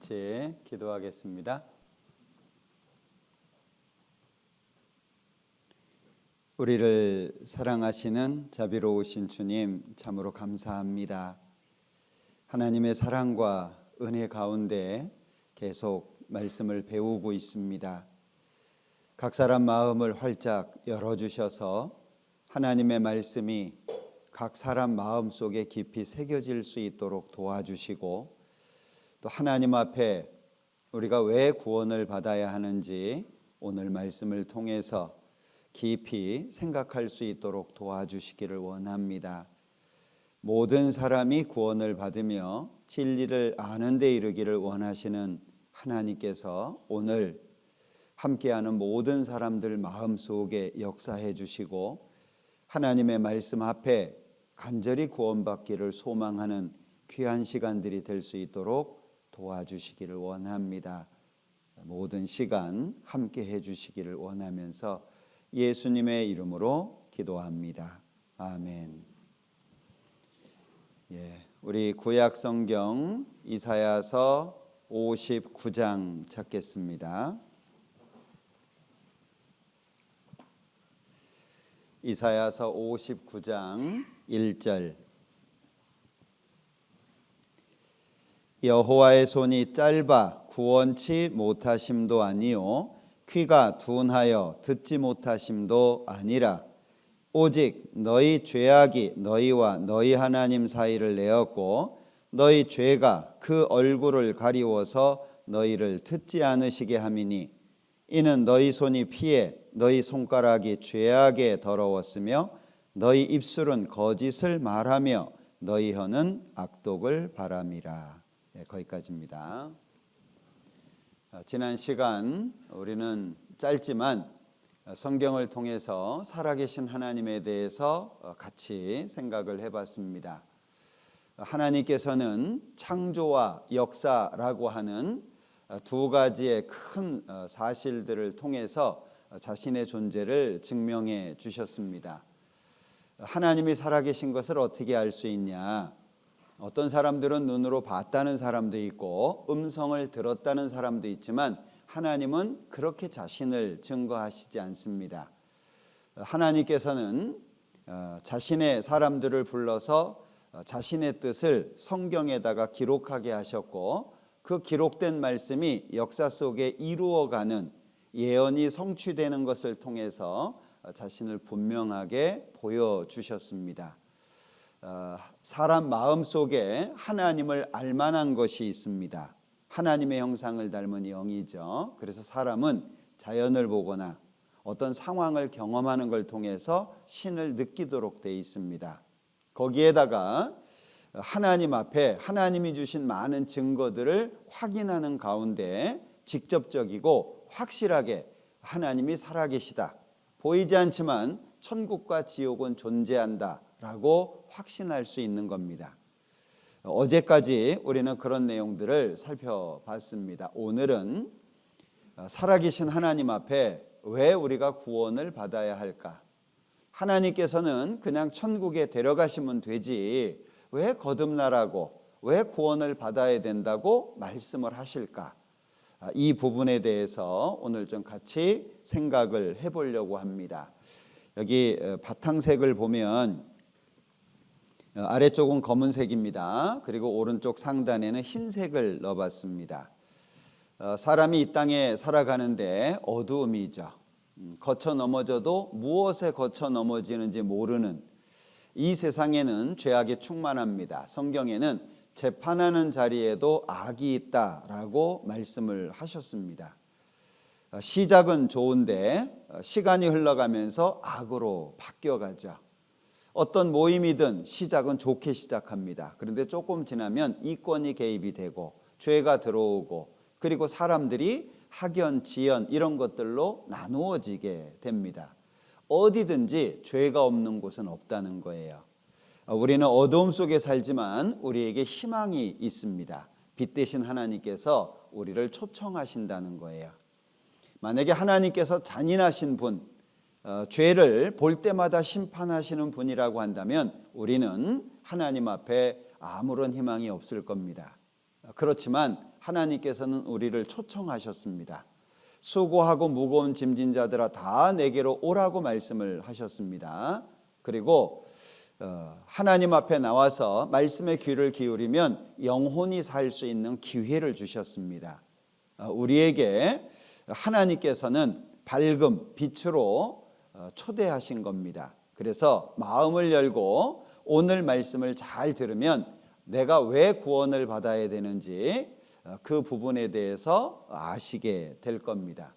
같이 기도하겠습니다. 우리를 사랑하시는 자비로우신 주님, 참으로 감사합니다. 하나님의 사랑과 은혜 가운데 계속 말씀을 배우고 있습니다. 각 사람 마음을 활짝 열어주셔서 하나님의 말씀이 각 사람 마음 속에 깊이 새겨질 수 있도록 도와주시고, 또 하나님 앞에 우리가 왜 구원을 받아야 하는지 오늘 말씀을 통해서 깊이 생각할 수 있도록 도와주시기를 원합니다. 모든 사람이 구원을 받으며 진리를 아는 데 이르기를 원하시는 하나님께서 오늘 함께하는 모든 사람들 마음속에 역사해 주시고, 하나님의 말씀 앞에 간절히 구원받기를 소망하는 귀한 시간들이 될 수 있도록 도와주시기를 원합니다. 모든 시간 함께 해주시기를 원하면서 예수님의 이름으로 기도합니다. 아멘. 우리 구약 성경 이사야서 59장 찾겠습니다. 이사야서 59장 1절. 여호와의 손이 짧아 구원치 못하심도 아니요 귀가 둔하여 듣지 못하심도 아니라 오직 너희 죄악이 너희와 너희 하나님 사이를 내었고 너희 죄가 그 얼굴을 가리워서 너희를 듣지 않으시게 함이니 이는 너희 손이 피해 너희 손가락이 죄악에 더러웠으며 너희 입술은 거짓을 말하며 너희 혀는 악독을 바람이라. 거기까지입니다. 지난 시간 우리는 짧지만 성경을 통해서 살아계신 하나님에 대해서 같이 생각을 해봤습니다. 하나님께서는 창조와 역사라고 하는 두 가지의 큰 사실들을 통해서 자신의 존재를 증명해 주셨습니다. 하나님이 살아계신 것을 어떻게 알 수 있냐? 어떤 사람들은 눈으로 봤다는 사람도 있고 음성을 들었다는 사람도 있지만 하나님은 그렇게 자신을 증거하시지 않습니다. 하나님께서는 자신의 사람들을 불러서 자신의 뜻을 성경에다가 기록하게 하셨고, 그 기록된 말씀이 역사 속에 이루어가는 예언이 성취되는 것을 통해서 자신을 분명하게 보여주셨습니다. 사람 마음속에 하나님을 알만한 것이 있습니다. 하나님의 형상을 닮은 영이죠. 그래서 사람은 자연을 보거나 어떤 상황을 경험하는 걸 통해서 신을 느끼도록 되어 있습니다. 거기에다가 하나님 앞에 하나님이 주신 많은 증거들을 확인하는 가운데 직접적이고 확실하게 하나님이 살아계시다, 보이지 않지만 천국과 지옥은 존재한다 라고 확신할 수 있는 겁니다. 어제까지 우리는 그런 내용들을 살펴봤습니다. 오늘은 살아계신 하나님 앞에 왜 우리가 구원을 받아야 할까? 하나님께서는 그냥 천국에 데려가시면 되지 왜 거듭나라고, 왜 구원을 받아야 된다고 말씀을 하실까? 이 부분에 대해서 오늘 좀 같이 생각을 해보려고 합니다. 여기 바탕색을 보면 아래쪽은 검은색입니다. 그리고 오른쪽 상단에는 흰색을 넣어봤습니다. 사람이 이 땅에 살아가는데 어두움이죠. 거쳐 넘어져도 무엇에 거쳐 넘어지는지 모르는 이 세상에는 죄악이 충만합니다. 성경에는 재판하는 자리에도 악이 있다라고 말씀을 하셨습니다. 시작은 좋은데 시간이 흘러가면서 악으로 바뀌어가죠. 어떤 모임이든 시작은 좋게 시작합니다. 그런데 조금 지나면 이권이 개입이 되고 죄가 들어오고, 그리고 사람들이 학연, 지연 이런 것들로 나누어지게 됩니다. 어디든지 죄가 없는 곳은 없다는 거예요. 우리는 어두움 속에 살지만 우리에게 희망이 있습니다. 빛 대신 하나님께서 우리를 초청하신다는 거예요. 만약에 하나님께서 잔인하신 분, 죄를 볼 때마다 심판하시는 분이라고 한다면 우리는 하나님 앞에 아무런 희망이 없을 겁니다. 그렇지만 하나님께서는 우리를 초청하셨습니다. 수고하고 무거운 짐진 자들아 다 내게로 오라고 말씀을 하셨습니다. 그리고 하나님 앞에 나와서 말씀의 귀를 기울이면 영혼이 살 수 있는 기회를 주셨습니다. 우리에게 하나님께서는 밝음, 빛으로 초대하신 겁니다. 그래서 마음을 열고 오늘 말씀을 잘 들으면 내가 왜 구원을 받아야 되는지 그 부분에 대해서 아시게 될 겁니다.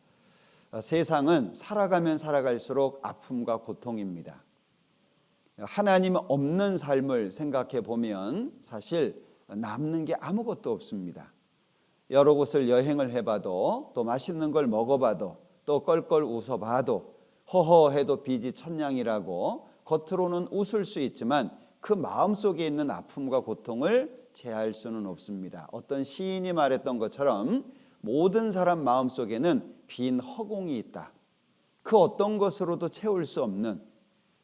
세상은 살아가면 살아갈수록 아픔과 고통입니다. 하나님 없는 삶을 생각해 보면 사실 남는 게 아무것도 없습니다. 여러 곳을 여행을 해봐도 또 맛있는 걸 먹어봐도 또 껄껄 웃어봐도 허허해도 빚이 천냥이라고 겉으로는 웃을 수 있지만 그 마음속에 있는 아픔과 고통을 제할 수는 없습니다. 어떤 시인이 말했던 것처럼 모든 사람 마음속에는 빈 허공이 있다. 그 어떤 것으로도 채울 수 없는,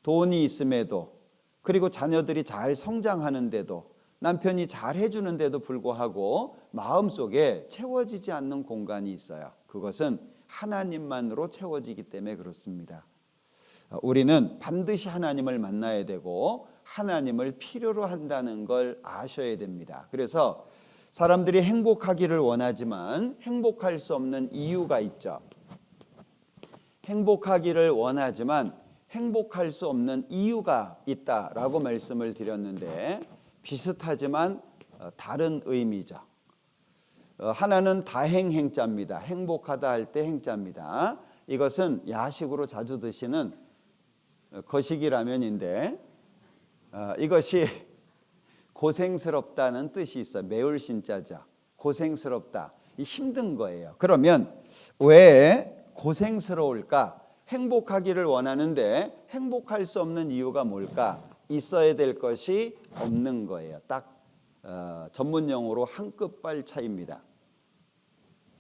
돈이 있음에도 그리고 자녀들이 잘 성장하는데도 남편이 잘 해주는데도 불구하고 마음속에 채워지지 않는 공간이 있어요. 그것은 하나님만으로 채워지기 때문에 그렇습니다. 우리는 반드시 하나님을 만나야 되고 하나님을 필요로 한다는 걸 아셔야 됩니다. 그래서 사람들이 행복하기를 원하지만 행복할 수 없는 이유가 있죠. 행복하기를 원하지만 행복할 수 없는 이유가 있다라고 말씀을 드렸는데 비슷하지만 다른 의미죠. 하나는 다행행자입니다. 행복하다 할 때 행자입니다. 이것은 야식으로 자주 드시는 거시기 라면인데 이것이 고생스럽다는 뜻이 있어요. 매울 신자죠. 고생스럽다. 힘든 거예요. 그러면 왜 고생스러울까? 행복하기를 원하는데 행복할 수 없는 이유가 뭘까? 있어야 될 것이 없는 거예요. 딱 전문 용어로 한 끗발 차이입니다.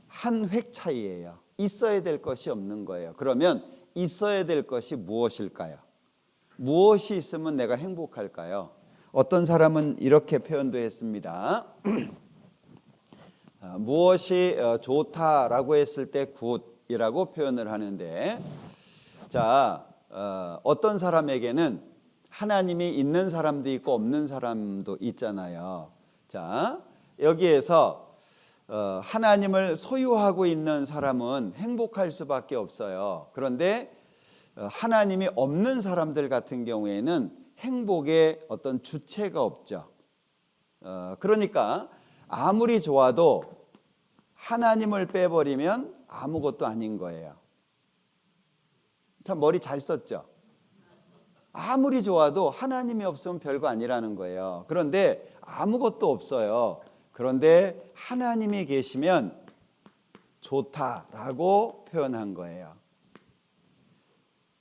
한 획 차이예요. 있어야 될 것이 없는 거예요. 그러면 있어야 될 것이 무엇일까요? 무엇이 있으면 내가 행복할까요? 어떤 사람은 이렇게 표현도 했습니다. 무엇이 좋다라고 했을 때 굿이라고 표현을 하는데, 자, 어떤 사람에게는 하나님이 있는 사람도 있고 없는 사람도 있잖아요. 자, 여기에서 하나님을 소유하고 있는 사람은 행복할 수밖에 없어요. 그런데 하나님이 없는 사람들 같은 경우에는 행복의 어떤 주체가 없죠. 그러니까 아무리 좋아도 하나님을 빼버리면 아무것도 아닌 거예요. 참 머리 잘 썼죠. 아무리 좋아도 하나님이 없으면 별거 아니라는 거예요. 그런데 아무것도 없어요. 그런데 하나님이 계시면 좋다라고 표현한 거예요.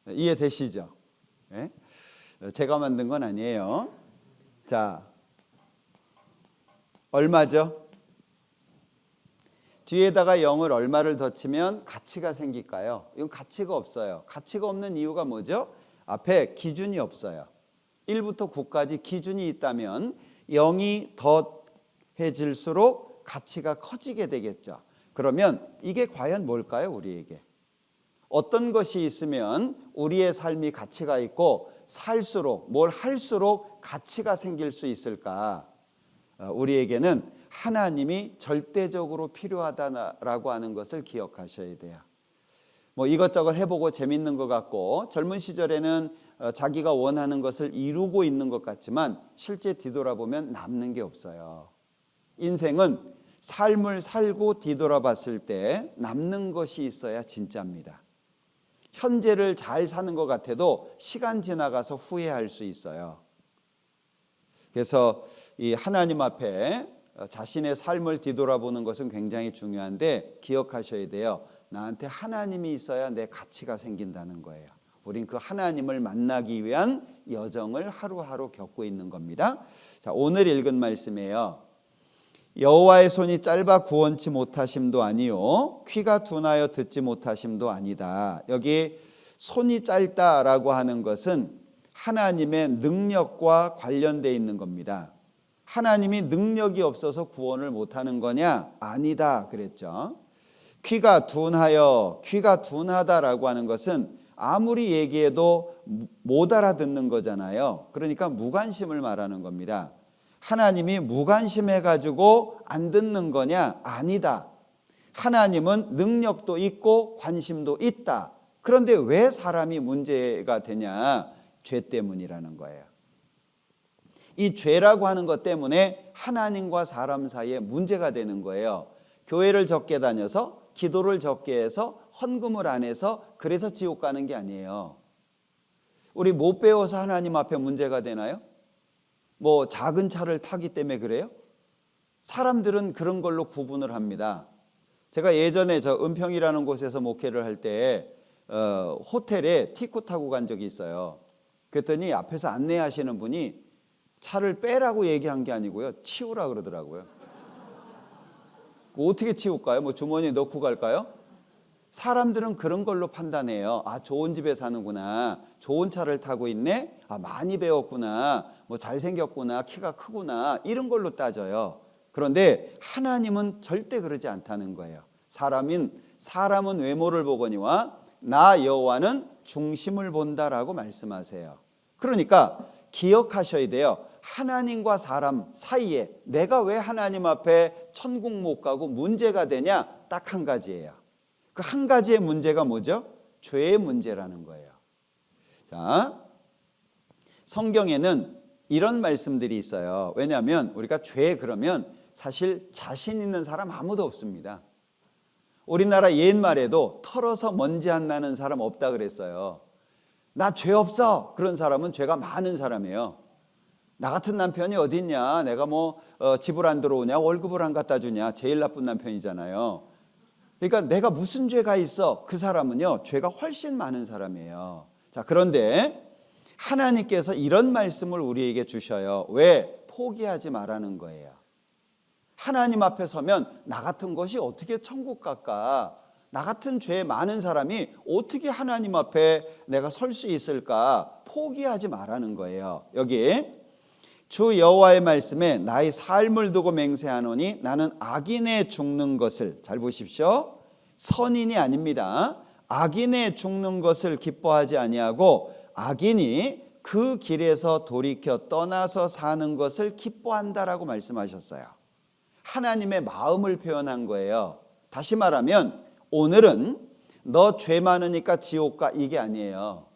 이해되시죠? 네? 제가 만든 건 아니에요. 자, 얼마죠? 뒤에다가 0을 얼마를 더 치면 가치가 생길까요? 이건 가치가 없어요. 가치가 없는 이유가 뭐죠? 앞에 기준이 없어요. 1부터 9까지 기준이 있다면 0이 더해질수록 가치가 커지게 되겠죠. 그러면 이게 과연 뭘까요? 우리에게 어떤 것이 있으면 우리의 삶이 가치가 있고 살수록 뭘 할수록 가치가 생길 수 있을까? 우리에게는 하나님이 절대적으로 필요하다라고 하는 것을 기억하셔야 돼요. 뭐 이것저것 해보고 재밌는 것 같고 젊은 시절에는 자기가 원하는 것을 이루고 있는 것 같지만 실제 뒤돌아보면 남는 게 없어요. 인생은 삶을 살고 뒤돌아봤을 때 남는 것이 있어야 진짜입니다. 현재를 잘 사는 것 같아도 시간 지나가서 후회할 수 있어요. 그래서 이 하나님 앞에 자신의 삶을 뒤돌아보는 것은 굉장히 중요한데 기억하셔야 돼요. 나한테 하나님이 있어야 내 가치가 생긴다는 거예요. 우린 그 하나님을 만나기 위한 여정을 하루하루 겪고 있는 겁니다. 자, 오늘 읽은 말씀이에요. 여호와의 손이 짧아 구원치 못하심도 아니요 귀가 둔하여 듣지 못하심도 아니다. 여기 손이 짧다라고 하는 것은 하나님의 능력과 관련되어 있는 겁니다. 하나님이 능력이 없어서 구원을 못하는 거냐? 아니다 그랬죠. 귀가 둔하다라고 하는 것은 아무리 얘기해도 못 알아듣는 거잖아요. 그러니까 무관심을 말하는 겁니다. 하나님이 무관심해가지고 안 듣는 거냐? 아니다. 하나님은 능력도 있고 관심도 있다. 그런데 왜 사람이 문제가 되냐? 죄 때문이라는 거예요. 이 죄라고 하는 것 때문에 하나님과 사람 사이에 문제가 되는 거예요. 교회를 적게 다녀서 기도를 적게 해서 헌금을 안 해서 그래서 지옥 가는 게 아니에요. 우리 못 배워서 하나님 앞에 문제가 되나요? 뭐 작은 차를 타기 때문에 그래요? 사람들은 그런 걸로 구분을 합니다. 제가 예전에 저 은평이라는 곳에서 목회를 할 때 호텔에 티코 타고 간 적이 있어요. 그랬더니 앞에서 안내하시는 분이 차를 빼라고 얘기한 게 아니고요, 치우라 그러더라고요. 어떻게 치울까요? 뭐 주머니에 넣고 갈까요? 사람들은 그런 걸로 판단해요. 아, 좋은 집에 사는구나, 좋은 차를 타고 있네, 아, 많이 배웠구나, 뭐 잘생겼구나, 키가 크구나, 이런 걸로 따져요. 그런데 하나님은 절대 그러지 않다는 거예요. 사람은 외모를 보거니와 나 여호와는 중심을 본다라고 말씀하세요. 그러니까 기억하셔야 돼요. 하나님과 사람 사이에 내가 왜 하나님 앞에 천국 못 가고 문제가 되냐? 딱 한 가지예요. 그 한 가지의 문제가 뭐죠? 죄의 문제라는 거예요. 자, 성경에는 이런 말씀들이 있어요. 왜냐하면 우리가 죄 그러면 사실 자신 있는 사람 아무도 없습니다. 우리나라 옛말에도 털어서 먼지 안 나는 사람 없다 그랬어요. 나 죄 없어. 그런 사람은 죄가 많은 사람이에요. 나 같은 남편이 어디 있냐? 내가 뭐 집을 안 들어오냐? 월급을 안 갖다 주냐? 제일 나쁜 남편이잖아요. 그러니까 내가 무슨 죄가 있어? 그 사람은요, 죄가 훨씬 많은 사람이에요. 자, 그런데 하나님께서 이런 말씀을 우리에게 주셔요. 왜? 포기하지 말라는 거예요. 하나님 앞에 서면 나 같은 것이 어떻게 천국 갈까? 나 같은 죄 많은 사람이 어떻게 하나님 앞에 내가 설 수 있을까? 포기하지 말라는 거예요. 여기 주 여호와의 말씀에 나의 삶을 두고 맹세하노니 나는 악인에 죽는 것을, 잘 보십시오, 선인이 아닙니다. 악인에 죽는 것을 기뻐하지 아니하고 악인이 그 길에서 돌이켜 떠나서 사는 것을 기뻐한다라고 말씀하셨어요. 하나님의 마음을 표현한 거예요. 다시 말하면 오늘은 너 죄 많으니까 지옥 가, 이게 아니에요.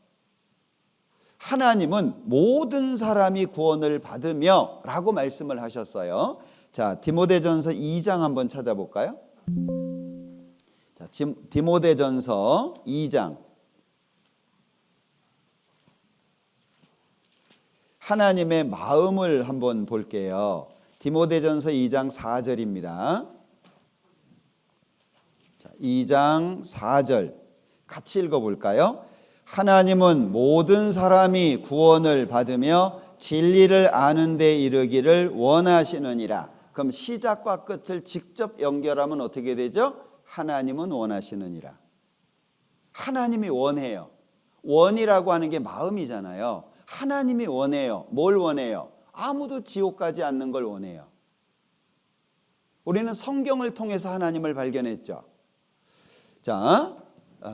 하나님은 모든 사람이 구원을 받으며 라고 말씀을 하셨어요. 자, 디모데전서 2장 한번 찾아볼까요? 자, 디모데전서 2장. 하나님의 마음을 한번 볼게요. 디모데전서 2장 4절입니다. 자, 2장 4절 같이 읽어볼까요? 하나님은 모든 사람이 구원을 받으며 진리를 아는 데 이르기를 원하시느니라. 그럼 시작과 끝을 직접 연결하면 어떻게 되죠? 하나님은 원하시느니라. 하나님이 원해요. 원이라고 하는 게 마음이잖아요. 하나님이 원해요. 뭘 원해요? 아무도 지옥 가지 않는 걸 원해요. 우리는 성경을 통해서 하나님을 발견했죠. 자,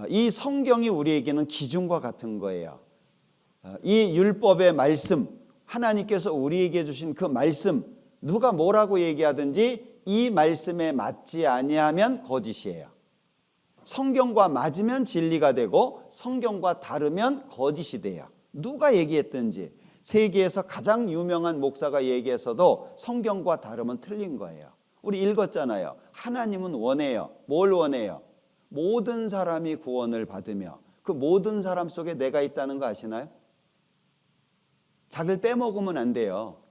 이 성경이 우리에게는 기준과 같은 거예요. 이 율법의 말씀, 하나님께서 우리에게 주신 그 말씀, 누가 뭐라고 얘기하든지 이 말씀에 맞지 아니하면 거짓이에요. 성경과 맞으면 진리가 되고 성경과 다르면 거짓이 돼요. 누가 얘기했든지, 세계에서 가장 유명한 목사가 얘기해서도 성경과 다르면 틀린 거예요. 우리 읽었잖아요. 하나님은 원해요. 뭘 원해요? 모든 사람이 구원을 받으며, 그 모든 사람 속에 내가 있다는 거 아시나요? 자기를 빼먹으면 안 돼요.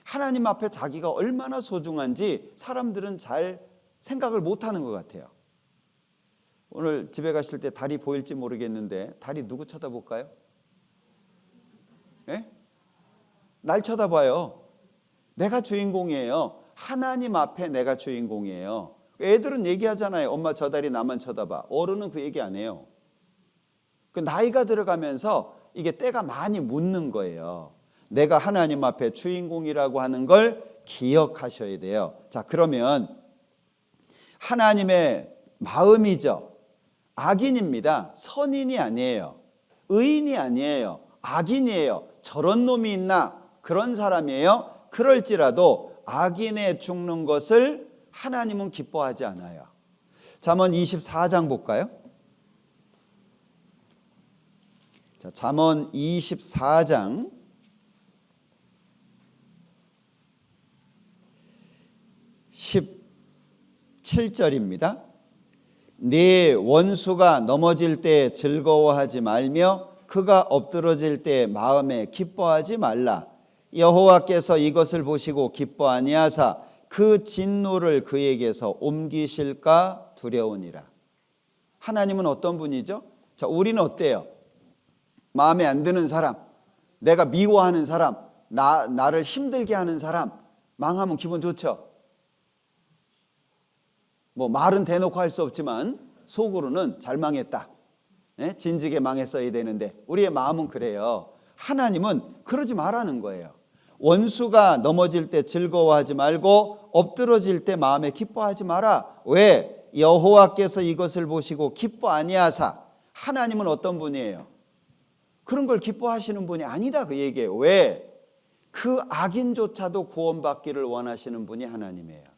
하나님 앞에 자기가 얼마나 소중한지 사람들은 잘 생각을 못하는 것 같아요. 오늘 집에 가실 때 달이 보일지 모르겠는데 달이 누구 쳐다볼까요? 예? 날 쳐다봐요. 내가 주인공이에요. 하나님 앞에 내가 주인공이에요. 애들은 얘기하잖아요. 엄마 저 달이 나만 쳐다봐. 어른은 그 얘기 안 해요. 그 나이가 들어가면서 이게 때가 많이 묻는 거예요. 내가 하나님 앞에 주인공이라고 하는 걸 기억하셔야 돼요. 자, 그러면 하나님의 마음이죠. 악인입니다. 선인이 아니에요. 의인이 아니에요. 악인이에요. 저런 놈이 있나? 그런 사람이에요. 그럴지라도 악인의 죽는 것을 하나님은 기뻐하지 않아요. 잠언 24장 볼까요? 자, 잠언 24장 17절입니다. 네 원수가 넘어질 때 즐거워하지 말며 그가 엎드러질 때 마음에 기뻐하지 말라. 여호와께서 이것을 보시고 기뻐 아니하사 그 진노를 그에게서 옮기실까 두려우니라. 하나님은 어떤 분이죠? 자, 우리는 어때요? 마음에 안 드는 사람, 내가 미워하는 사람, 나를 힘들게 하는 사람 망하면 기분 좋죠? 뭐 말은 대놓고 할 수 없지만 속으로는 잘 망했다. 진즉에 망했어야 되는데 우리의 마음은 그래요. 하나님은 그러지 말라는 거예요. 원수가 넘어질 때 즐거워하지 말고 엎드러질 때 마음에 기뻐하지 마라. 왜? 여호와께서 이것을 보시고 기뻐 아니하사. 하나님은 어떤 분이에요? 그런 걸 기뻐하시는 분이 아니다 그 얘기예요. 왜? 그 악인조차도 구원받기를 원하시는 분이 하나님이에요.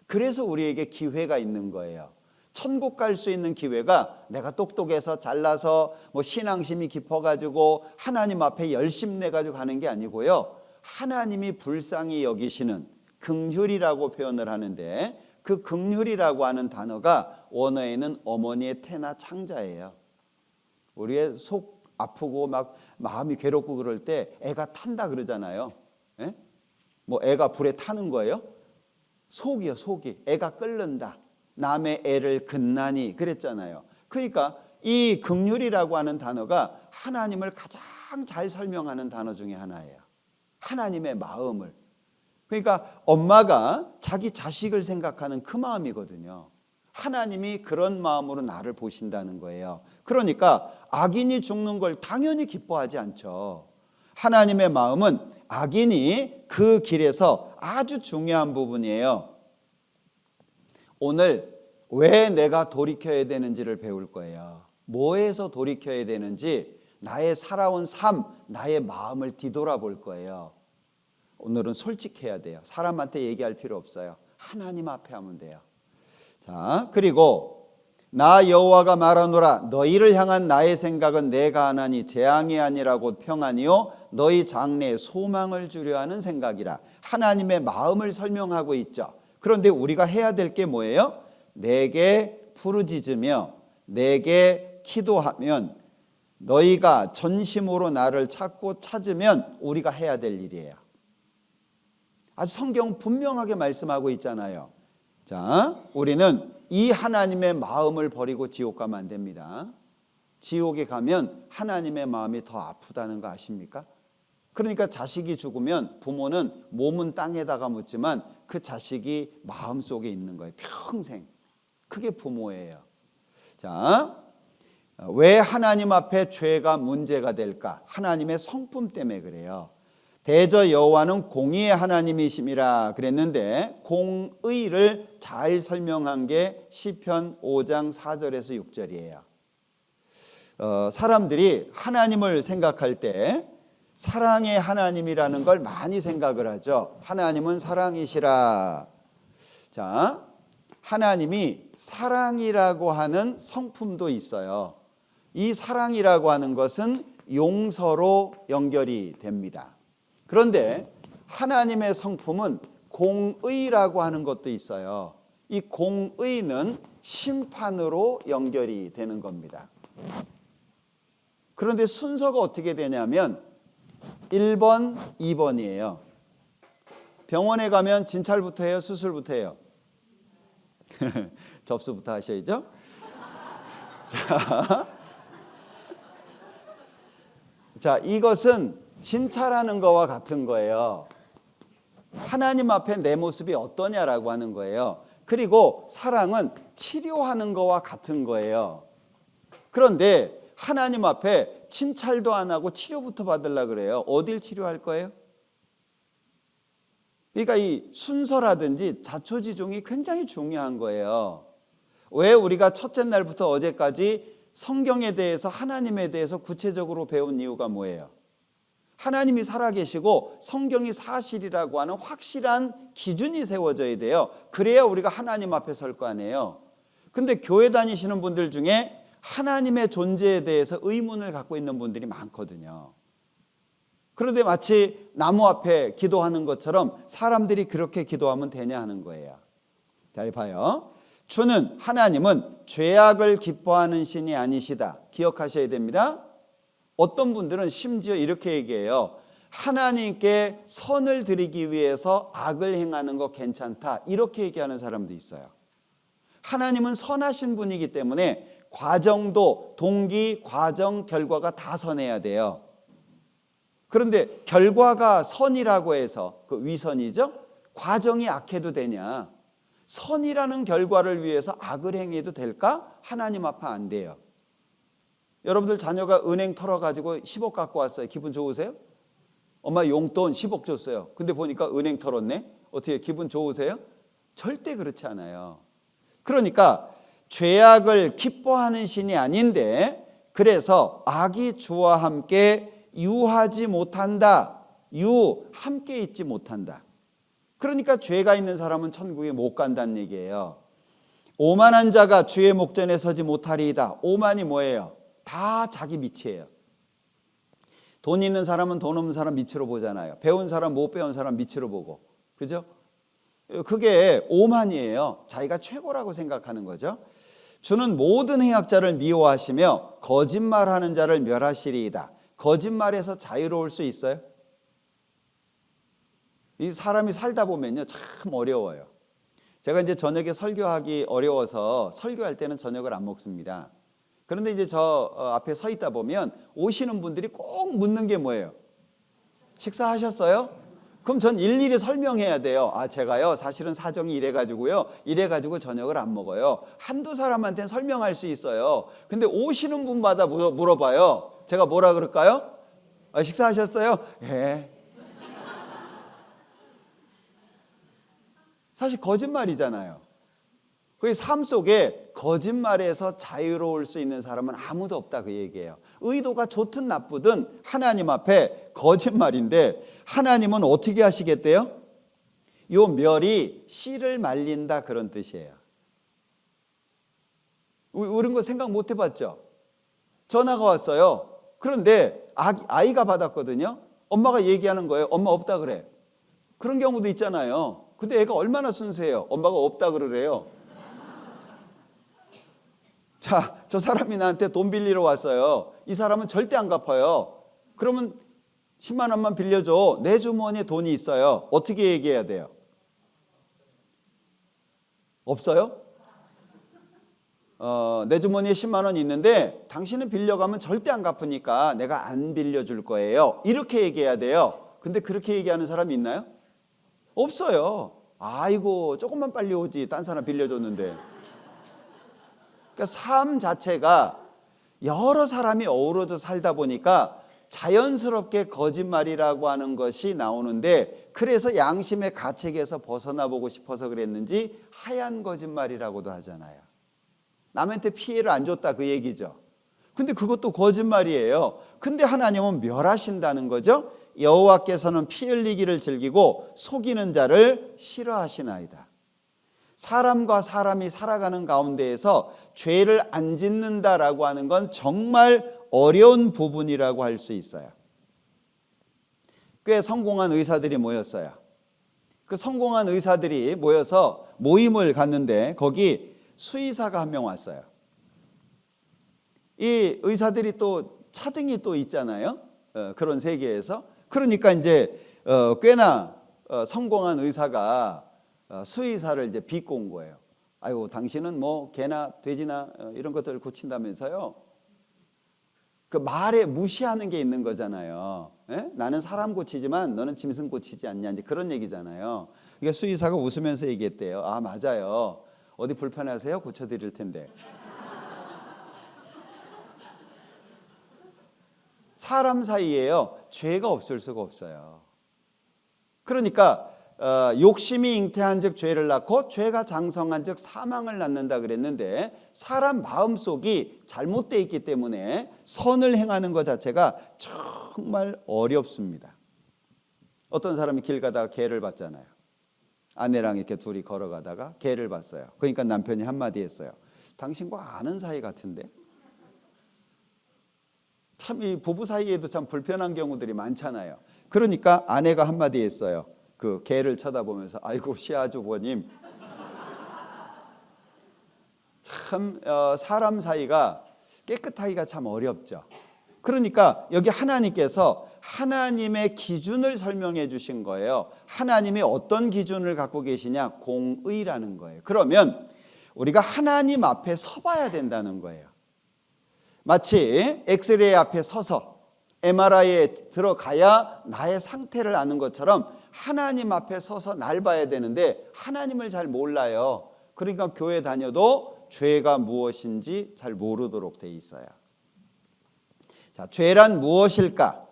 그래서 우리에게 기회가 있는 거예요. 천국 갈 수 있는 기회가 내가 똑똑해서 잘나서 뭐 신앙심이 깊어가지고 하나님 앞에 열심 내가지고 가는 게 아니고요. 하나님이 불쌍히 여기시는 긍휼이라고 표현을 하는데 그 긍휼이라고 하는 단어가 원어에는 어머니의 태나 창자예요. 우리의 속 아프고 막 마음이 괴롭고 그럴 때 애가 탄다 그러잖아요. 뭐 애가 불에 타는 거예요? 속이요, 속이. 애가 끓는다. 남의 애를 긋나니 그랬잖아요. 그러니까 이 긍휼이라고 하는 단어가 하나님을 가장 잘 설명하는 단어 중에 하나예요. 하나님의 마음을. 그러니까 엄마가 자기 자식을 생각하는 그 마음이거든요. 하나님이 그런 마음으로 나를 보신다는 거예요. 그러니까 악인이 죽는 걸 당연히 기뻐하지 않죠. 하나님의 마음은 악인이 그 길에서 아주 중요한 부분이에요. 오늘 왜 내가 돌이켜야 되는지를 배울 거예요. 뭐에서 돌이켜야 되는지 나의 살아온 삶, 나의 마음을 뒤돌아볼 거예요. 오늘은 솔직해야 돼요. 사람한테 얘기할 필요 없어요. 하나님 앞에 하면 돼요. 자, 그리고 나 여호와가 말하노라 너희를 향한 나의 생각은 내가 하나니 재앙이 아니라고 평안이요 너희 장래에 소망을 주려 하는 생각이라. 하나님의 마음을 설명하고 있죠. 그런데 우리가 해야 될 게 뭐예요? 내게 부르짖으며 내게 기도하면 너희가 전심으로 나를 찾고 찾으면 우리가 해야 될 일이에요. 아주 성경 분명하게 말씀하고 있잖아요. 자, 우리는 이 하나님의 마음을 버리고 지옥 가면 안 됩니다. 지옥에 가면 하나님의 마음이 더 아프다는 거 아십니까? 그러니까 자식이 죽으면 부모는 몸은 땅에다가 묻지만 그 자식이 마음속에 있는 거예요. 평생. 그게 부모예요. 자, 왜 하나님 앞에 죄가 문제가 될까? 하나님의 성품 때문에 그래요. 대저 여호와는 공의의 하나님이심이라 그랬는데 공의를 잘 설명한 게 시편 5장 4절에서 6절이에요. 사람들이 하나님을 생각할 때 사랑의 하나님이라는 걸 많이 생각을 하죠. 하나님은 사랑이시라. 자, 하나님이 사랑이라고 하는 성품도 있어요. 이 사랑이라고 하는 것은 용서로 연결이 됩니다. 그런데 하나님의 성품은 공의라고 하는 것도 있어요. 이 공의는 심판으로 연결이 되는 겁니다. 그런데 순서가 어떻게 되냐면 1번, 2번이에요. 병원에 가면 진찰부터 해요? 수술부터 해요? 접수부터 하셔야죠. 자, 이것은 진찰하는 거와 같은 거예요. 하나님 앞에 내 모습이 어떠냐라고 하는 거예요. 그리고 사랑은 치료하는 거와 같은 거예요. 그런데 하나님 앞에 진찰도 안 하고 치료부터 받으려고 그래요. 어딜 치료할 거예요? 그러니까 이 순서라든지 자초지종이 굉장히 중요한 거예요. 왜 우리가 첫째 날부터 어제까지 성경에 대해서, 하나님에 대해서 구체적으로 배운 이유가 뭐예요? 하나님이 살아계시고 성경이 사실이라고 하는 확실한 기준이 세워져야 돼요. 그래야 우리가 하나님 앞에 설 거 아니에요. 근데 교회 다니시는 분들 중에 하나님의 존재에 대해서 의문을 갖고 있는 분들이 많거든요. 그런데 마치 나무 앞에 기도하는 것처럼 사람들이 그렇게 기도하면 되냐 하는 거예요. 자, 봐요. 주는, 하나님은 죄악을 기뻐하는 신이 아니시다. 기억하셔야 됩니다. 어떤 분들은 심지어 이렇게 얘기해요. 하나님께 선을 드리기 위해서 악을 행하는 거 괜찮다. 이렇게 얘기하는 사람도 있어요. 하나님은 선하신 분이기 때문에 과정도, 동기, 과정, 결과가 다 선해야 돼요. 그런데 결과가 선이라고 해서 그 위선이죠? 과정이 악해도 되냐? 선이라는 결과를 위해서 악을 행해도 될까? 하나님 앞에 안 돼요. 여러분들 자녀가 은행 털어가지고 10억 갖고 왔어요. 기분 좋으세요? 엄마 용돈 10억 줬어요. 근데 보니까 은행 털었네? 어떻게 기분 좋으세요? 절대 그렇지 않아요. 그러니까 죄악을 기뻐하는 신이 아닌데, 그래서 악이 주와 함께 유하지 못한다. 함께 있지 못한다. 그러니까 죄가 있는 사람은 천국에 못 간다는 얘기예요. 오만한 자가 주의 목전에 서지 못하리이다. 오만이 뭐예요? 다 자기 밑이에요. 돈 있는 사람은 돈 없는 사람 밑으로 보잖아요. 배운 사람 못 배운 사람 밑으로 보고. 그죠? 그게 오만이에요. 자기가 최고라고 생각하는 거죠. 주는 모든 행악자를 미워하시며 거짓말하는 자를 멸하시리이다. 거짓말에서 자유로울 수 있어요? 이 사람이 살다 보면요, 참 어려워요. 제가 이제 저녁에 설교하기 어려워서 설교할 때는 저녁을 안 먹습니다. 그런데 이제 저 앞에 서 있다 보면 오시는 분들이 꼭 묻는 게 뭐예요? 식사하셨어요? 그럼 전 일일이 설명해야 돼요. 제가요 사실은 사정이 이래가지고 저녁을 안 먹어요. 한두 사람한테는 설명할 수 있어요. 근데 오시는 분마다 물어봐요. 제가 뭐라 그럴까요? 식사하셨어요? 예. 사실 거짓말이잖아요. 그 삶 속에 거짓말에서 자유로울 수 있는 사람은 아무도 없다, 그 얘기예요. 의도가 좋든 나쁘든 하나님 앞에 거짓말인데, 하나님은 어떻게 하시겠대요? 요 멸이 씨를 말린다, 그런 뜻이에요. 이런 거 생각 못 해봤죠? 전화가 왔어요. 그런데 아이가 받았거든요. 엄마가 얘기하는 거예요. 엄마 없다 그래. 그런 경우도 있잖아요. 근데 애가 얼마나 순수해요. 엄마가 없다 그러래요. 자, 저 사람이 나한테 돈 빌리러 왔어요. 이 사람은 절대 안 갚아요. 그러면 10만 원만 빌려줘. 내 주머니에 돈이 있어요. 어떻게 얘기해야 돼요? 없어요? 내 주머니에 10만 원 있는데 당신은 빌려가면 절대 안 갚으니까 내가 안 빌려줄 거예요. 이렇게 얘기해야 돼요. 근데 그렇게 얘기하는 사람이 있나요? 없어요. 아이고, 조금만 빨리 오지. 딴 사람 빌려줬는데. 그러니까 삶 자체가 여러 사람이 어우러져 살다 보니까 자연스럽게 거짓말이라고 하는 것이 나오는데, 그래서 양심의 가책에서 벗어나 보고 싶어서 그랬는지 하얀 거짓말이라고도 하잖아요. 남한테 피해를 안 줬다, 그 얘기죠. 근데 그것도 거짓말이에요. 근데 하나님은 멸하신다는 거죠. 여호와께서는 피 흘리기를 즐기고 속이는 자를 싫어하시나이다. 사람과 사람이 살아가는 가운데에서 죄를 안 짓는다라고 하는 건 정말 어려운 부분이라고 할 수 있어요. 꽤 성공한 의사들이 모였어요. 그 성공한 의사들이 모여서 모임을 갔는데 거기 수의사가 한 명 왔어요. 이 의사들이 또 차등이 또 있잖아요. 그런 세계에서. 그러니까 이제 꽤나 성공한 의사가 수의사를 이제 빚고 온 거예요. 아이고, 당신은 뭐 개나 돼지나 이런 것들을 고친다면서요. 그 말에 무시하는 게 있는 거잖아요. 에? 나는 사람 고치지만 너는 짐승 고치지 않냐, 이제 그런 얘기잖아요. 그러니까 수의사가 웃으면서 얘기했대요. 맞아요. 어디 불편하세요? 고쳐드릴 텐데. 사람 사이에요, 죄가 없을 수가 없어요. 그러니까 욕심이 잉태한즉 죄를 낳고 죄가 장성한즉 사망을 낳는다 그랬는데 사람 마음속이 잘못되어 있기 때문에 선을 행하는 것 자체가 정말 어렵습니다. 어떤 사람이 길 가다가 개를 봤잖아요. 아내랑 이렇게 둘이 걸어가다가 개를 봤어요. 그러니까 남편이 한마디 했어요. 당신과 아는 사이 같은데? 참 이 부부 사이에도 참 불편한 경우들이 많잖아요. 그러니까 아내가 한마디 했어요. 그 개를 쳐다보면서 아이고 시아주버님 참 사람 사이가 깨끗하기가 참 어렵죠. 그러니까 여기 하나님께서 하나님의 기준을 설명해 주신 거예요. 하나님이 어떤 기준을 갖고 계시냐? 공의라는 거예요. 그러면 우리가 하나님 앞에 서봐야 된다는 거예요. 마치 엑스레이 앞에 서서 MRI에 들어가야 나의 상태를 아는 것처럼 하나님 앞에 서서 날 봐야 되는데 하나님을 잘 몰라요. 그러니까 교회 다녀도 죄가 무엇인지 잘 모르도록 돼 있어요. 자, 죄란 무엇일까?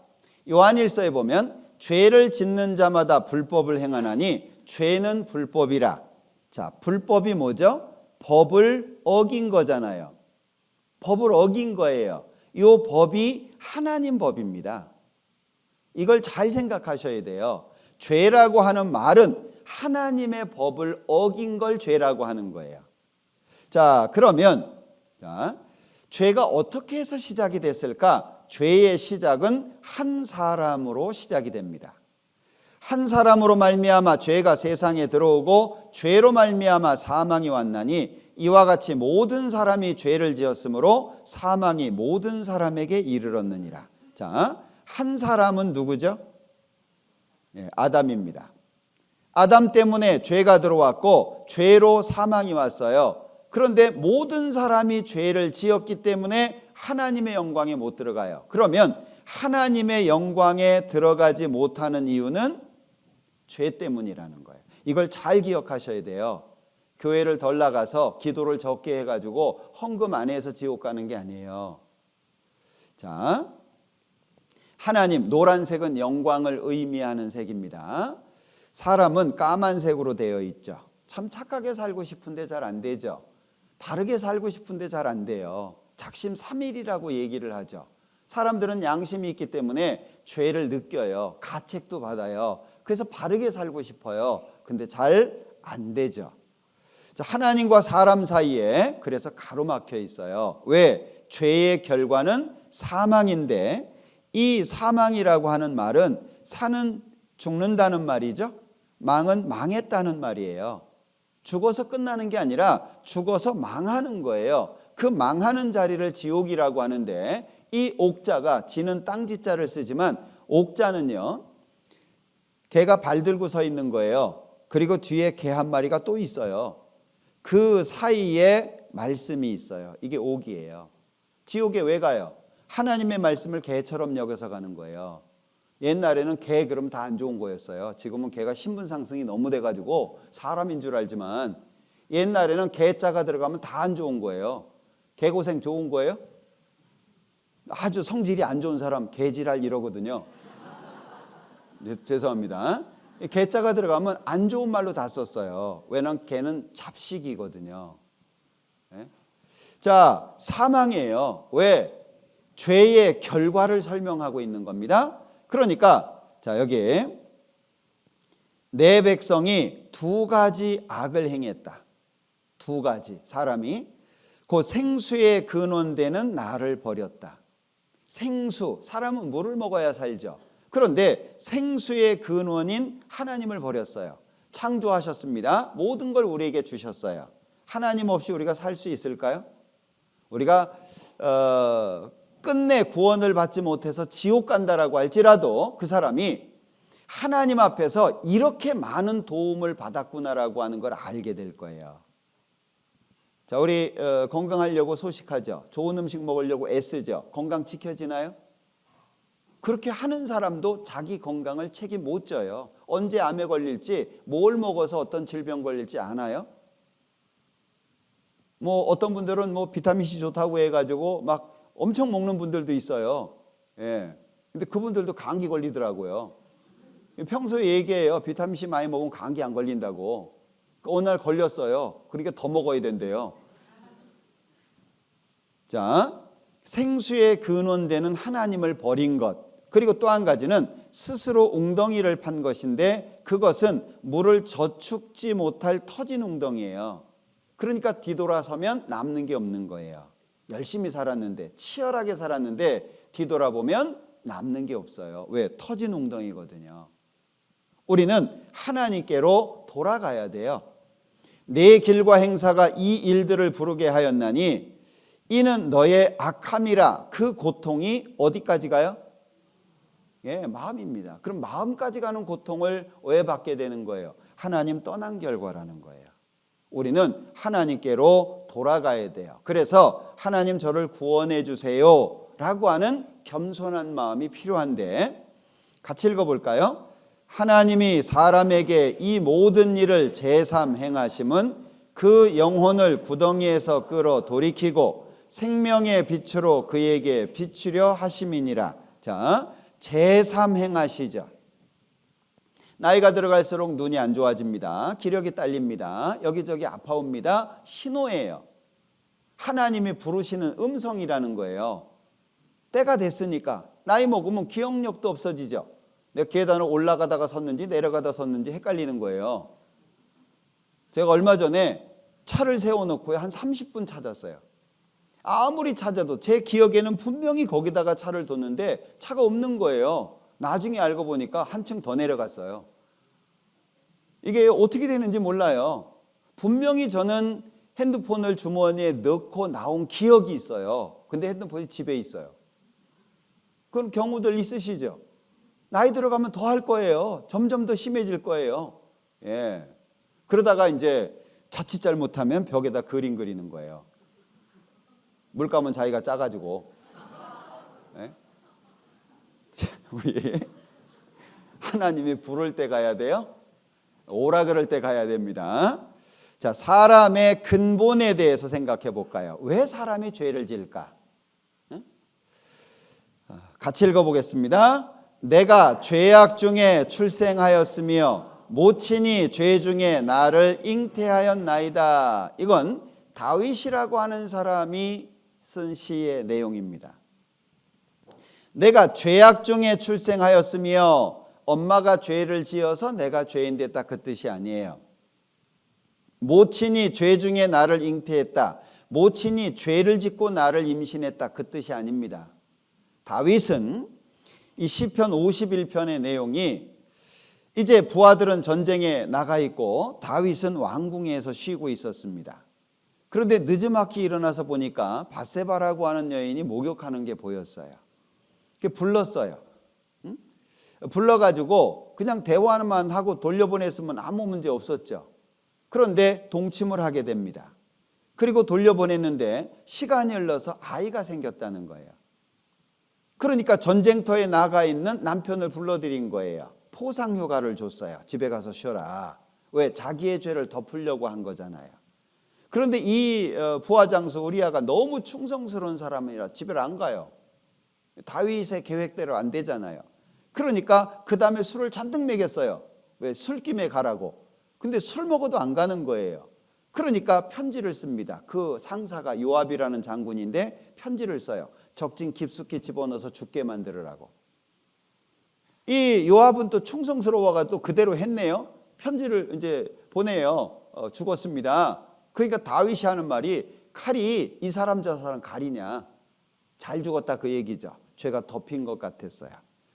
요한일서에 보면 죄를 짓는 자마다 불법을 행하나니 죄는 불법이라. 자, 불법이 뭐죠? 법을 어긴 거잖아요. 법을 어긴 거예요. 이 법이 하나님 법입니다. 이걸 잘 생각하셔야 돼요. 죄라고 하는 말은 하나님의 법을 어긴 걸 죄라고 하는 거예요. 자, 그러면 죄가 어떻게 해서 시작이 됐을까? 죄의 시작은 한 사람으로 시작이 됩니다. 한 사람으로 말미암아 죄가 세상에 들어오고 죄로 말미암아 사망이 왔나니 이와 같이 모든 사람이 죄를 지었으므로 사망이 모든 사람에게 이르렀느니라. 자, 한 사람은 누구죠? 아담입니다. 아담 때문에 죄가 들어왔고 죄로 사망이 왔어요. 그런데 모든 사람이 죄를 지었기 때문에 하나님의 영광에 못 들어가요. 그러면 하나님의 영광에 들어가지 못하는 이유는 죄 때문이라는 거예요. 이걸 잘 기억하셔야 돼요. 교회를 덜 나가서 기도를 적게 해가지고 헌금 안 해서 지옥 가는 게 아니에요. 자, 하나님, 노란색은 영광을 의미하는 색입니다. 사람은 까만색으로 되어 있죠. 참 착하게 살고 싶은데 잘 안 되죠. 바르게 살고 싶은데 잘 안 돼요. 작심삼일이라고 얘기를 하죠. 사람들은 양심이 있기 때문에 죄를 느껴요. 가책도 받아요. 그래서 바르게 살고 싶어요. 근데 잘 안 되죠. 자, 하나님과 사람 사이에 그래서 가로막혀 있어요. 왜? 죄의 결과는 사망인데 이 사망이라고 하는 말은 사는 죽는다는 말이죠. 망은 망했다는 말이에요. 죽어서 끝나는 게 아니라 죽어서 망하는 거예요. 그 망하는 자리를 지옥이라고 하는데 이 옥자가 지는 땅지자를 쓰지만 옥자는요, 개가 발 들고 서 있는 거예요. 그리고 뒤에 개 한 마리가 또 있어요. 그 사이에 말씀이 있어요. 이게 옥이에요. 지옥에 왜 가요? 하나님의 말씀을 개처럼 여겨서 가는 거예요. 옛날에는 개 그럼 다 안 좋은 거였어요. 지금은 개가 신분 상승이 너무 돼가지고 사람인 줄 알지만 옛날에는 개자가 들어가면 다 안 좋은 거예요. 개고생 좋은 거예요? 아주 성질이 안 좋은 사람 개지랄 이러거든요. 네, 죄송합니다. 개자가 들어가면 안 좋은 말로 다 썼어요. 왜냐하면 개는 잡식이거든요. 네? 자, 사망이에요. 왜? 죄의 결과를 설명하고 있는 겁니다. 그러니까 자, 여기 내 백성이 두 가지 악을 행했다. 두 가지. 사람이 그 생수의 근원되는 나를 버렸다. 생수, 사람은 물을 먹어야 살죠. 그런데 생수의 근원인 하나님을 버렸어요. 창조하셨습니다. 모든 걸 우리에게 주셨어요. 하나님 없이 우리가 살 수 있을까요? 우리가 끝내 구원을 받지 못해서 지옥 간다라고 할지라도 그 사람이 하나님 앞에서 이렇게 많은 도움을 받았구나라고 하는 걸 알게 될 거예요. 자, 우리 건강하려고 소식하죠. 좋은 음식 먹으려고 애쓰죠. 건강 지켜지나요? 그렇게 하는 사람도 자기 건강을 책임 못 져요. 언제 암에 걸릴지, 뭘 먹어서 어떤 질병 걸릴지 아나요? 뭐 어떤 분들은 뭐 비타민C 좋다고 해가지고 막 엄청 먹는 분들도 있어요. 예. 근데 그분들도 감기 걸리더라고요. 평소에 얘기해요. 비타민C 많이 먹으면 감기 안 걸린다고. 어느 날 걸렸어요. 그러니까 더 먹어야 된대요. 자, 생수의 근원되는 하나님을 버린 것. 그리고 또 한 가지는 스스로 웅덩이를 판 것인데 그것은 물을 저축지 못할 터진 웅덩이에요. 그러니까 뒤돌아서면 남는 게 없는 거예요. 열심히 살았는데, 치열하게 살았는데 뒤돌아보면 남는 게 없어요. 왜? 터진 웅덩이거든요. 우리는 하나님께로 돌아가야 돼요. 내 길과 행사가 이 일들을 부르게 하였나니 이는 너의 악함이라. 그 고통이 어디까지 가요? 예, 마음입니다. 그럼 마음까지 가는 고통을 왜 받게 되는 거예요? 하나님 떠난 결과라는 거예요. 우리는 하나님께로 돌아가야 돼요. 그래서 하나님 저를 구원해 주세요 라고 하는 겸손한 마음이 필요한데, 같이 읽어볼까요? 하나님이 사람에게 이 모든 일을 제삼 행하심은 그 영혼을 구덩이에서 끌어 돌이키고 생명의 빛으로 그에게 비추려 하심이니라. 자, 제삼 행하시죠. 나이가 들어갈수록 눈이 안 좋아집니다. 기력이 딸립니다. 여기저기 아파옵니다. 신호예요. 하나님이 부르시는 음성이라는 거예요. 때가 됐으니까. 나이 먹으면 기억력도 없어지죠. 내가 계단을 올라가다가 섰는지 내려가다 섰는지 헷갈리는 거예요. 제가 얼마 전에 차를 세워놓고 한 30분 찾았어요. 아무리 찾아도 제 기억에는 분명히 거기다가 차를 뒀는데 차가 없는 거예요. 나중에 알고 보니까 한층 더 내려갔어요. 이게 어떻게 되는지 몰라요. 분명히 저는 핸드폰을 주머니에 넣고 나온 기억이 있어요. 근데 핸드폰이 집에 있어요. 그런 경우들 있으시죠? 나이 들어가면 더 할 거예요. 점점 더 심해질 거예요. 예. 그러다가 이제 자칫 잘못하면 벽에다 그림 그리는 거예요. 물감은 자기가 짜가지고. 예? 우리 하나님이 부를 때 가야 돼요. 오라 그럴 때 가야 됩니다. 자, 사람의 근본에 대해서 생각해 볼까요? 왜 사람이 죄를 지을까? 같이 읽어보겠습니다. 내가 죄악 중에 출생하였으며 모친이 죄 중에 나를 잉태하였나이다. 이건 다윗이라고 하는 사람이 쓴 시의 내용입니다. 내가 죄악 중에 출생하였으며 엄마가 죄를 지어서 내가 죄인 됐다, 그 뜻이 아니에요. 모친이 죄 중에 나를 잉태했다. 모친이 죄를 짓고 나를 임신했다, 그 뜻이 아닙니다. 다윗은 이 시편 51편의 내용이 이제 부하들은 전쟁에 나가 있고 다윗은 왕궁에서 쉬고 있었습니다. 그런데 늦지막히 일어나서 보니까 밧세바라고 하는 여인이 목욕하는 게 보였어요. 불렀어요. 불러가지고 그냥 대화만 하고 돌려보냈으면 아무 문제 없었죠. 그런데 동침을 하게 됩니다. 그리고 돌려보냈는데 시간이 흘러서 아이가 생겼다는 거예요. 그러니까 전쟁터에 나가 있는 남편을 불러들인 거예요. 포상휴가를 줬어요. 집에 가서 쉬어라. 왜? 자기의 죄를 덮으려고 한 거잖아요. 그런데 이 부하장수 우리아가 너무 충성스러운 사람이라 집에 안 가요. 다윗의 계획대로 안 되잖아요. 그러니까 그 다음에 술을 잔뜩 먹였어요. 왜? 술김에 가라고. 근데 술 먹어도 안 가는 거예요. 그러니까 편지를 씁니다. 그 상사가 요압이라는 장군인데 편지를 써요. 적진 깊숙이 집어넣어서 죽게 만들으라고. 이 요압은 또 충성스러워가 또 그대로 했네요. 편지를 이제 보내요. 죽었습니다. 그러니까 다윗이 하는 말이 칼이 이 사람 저 사람 가리냐. 잘 죽었다 그 얘기죠. 죄가 덮인 것 같았어요.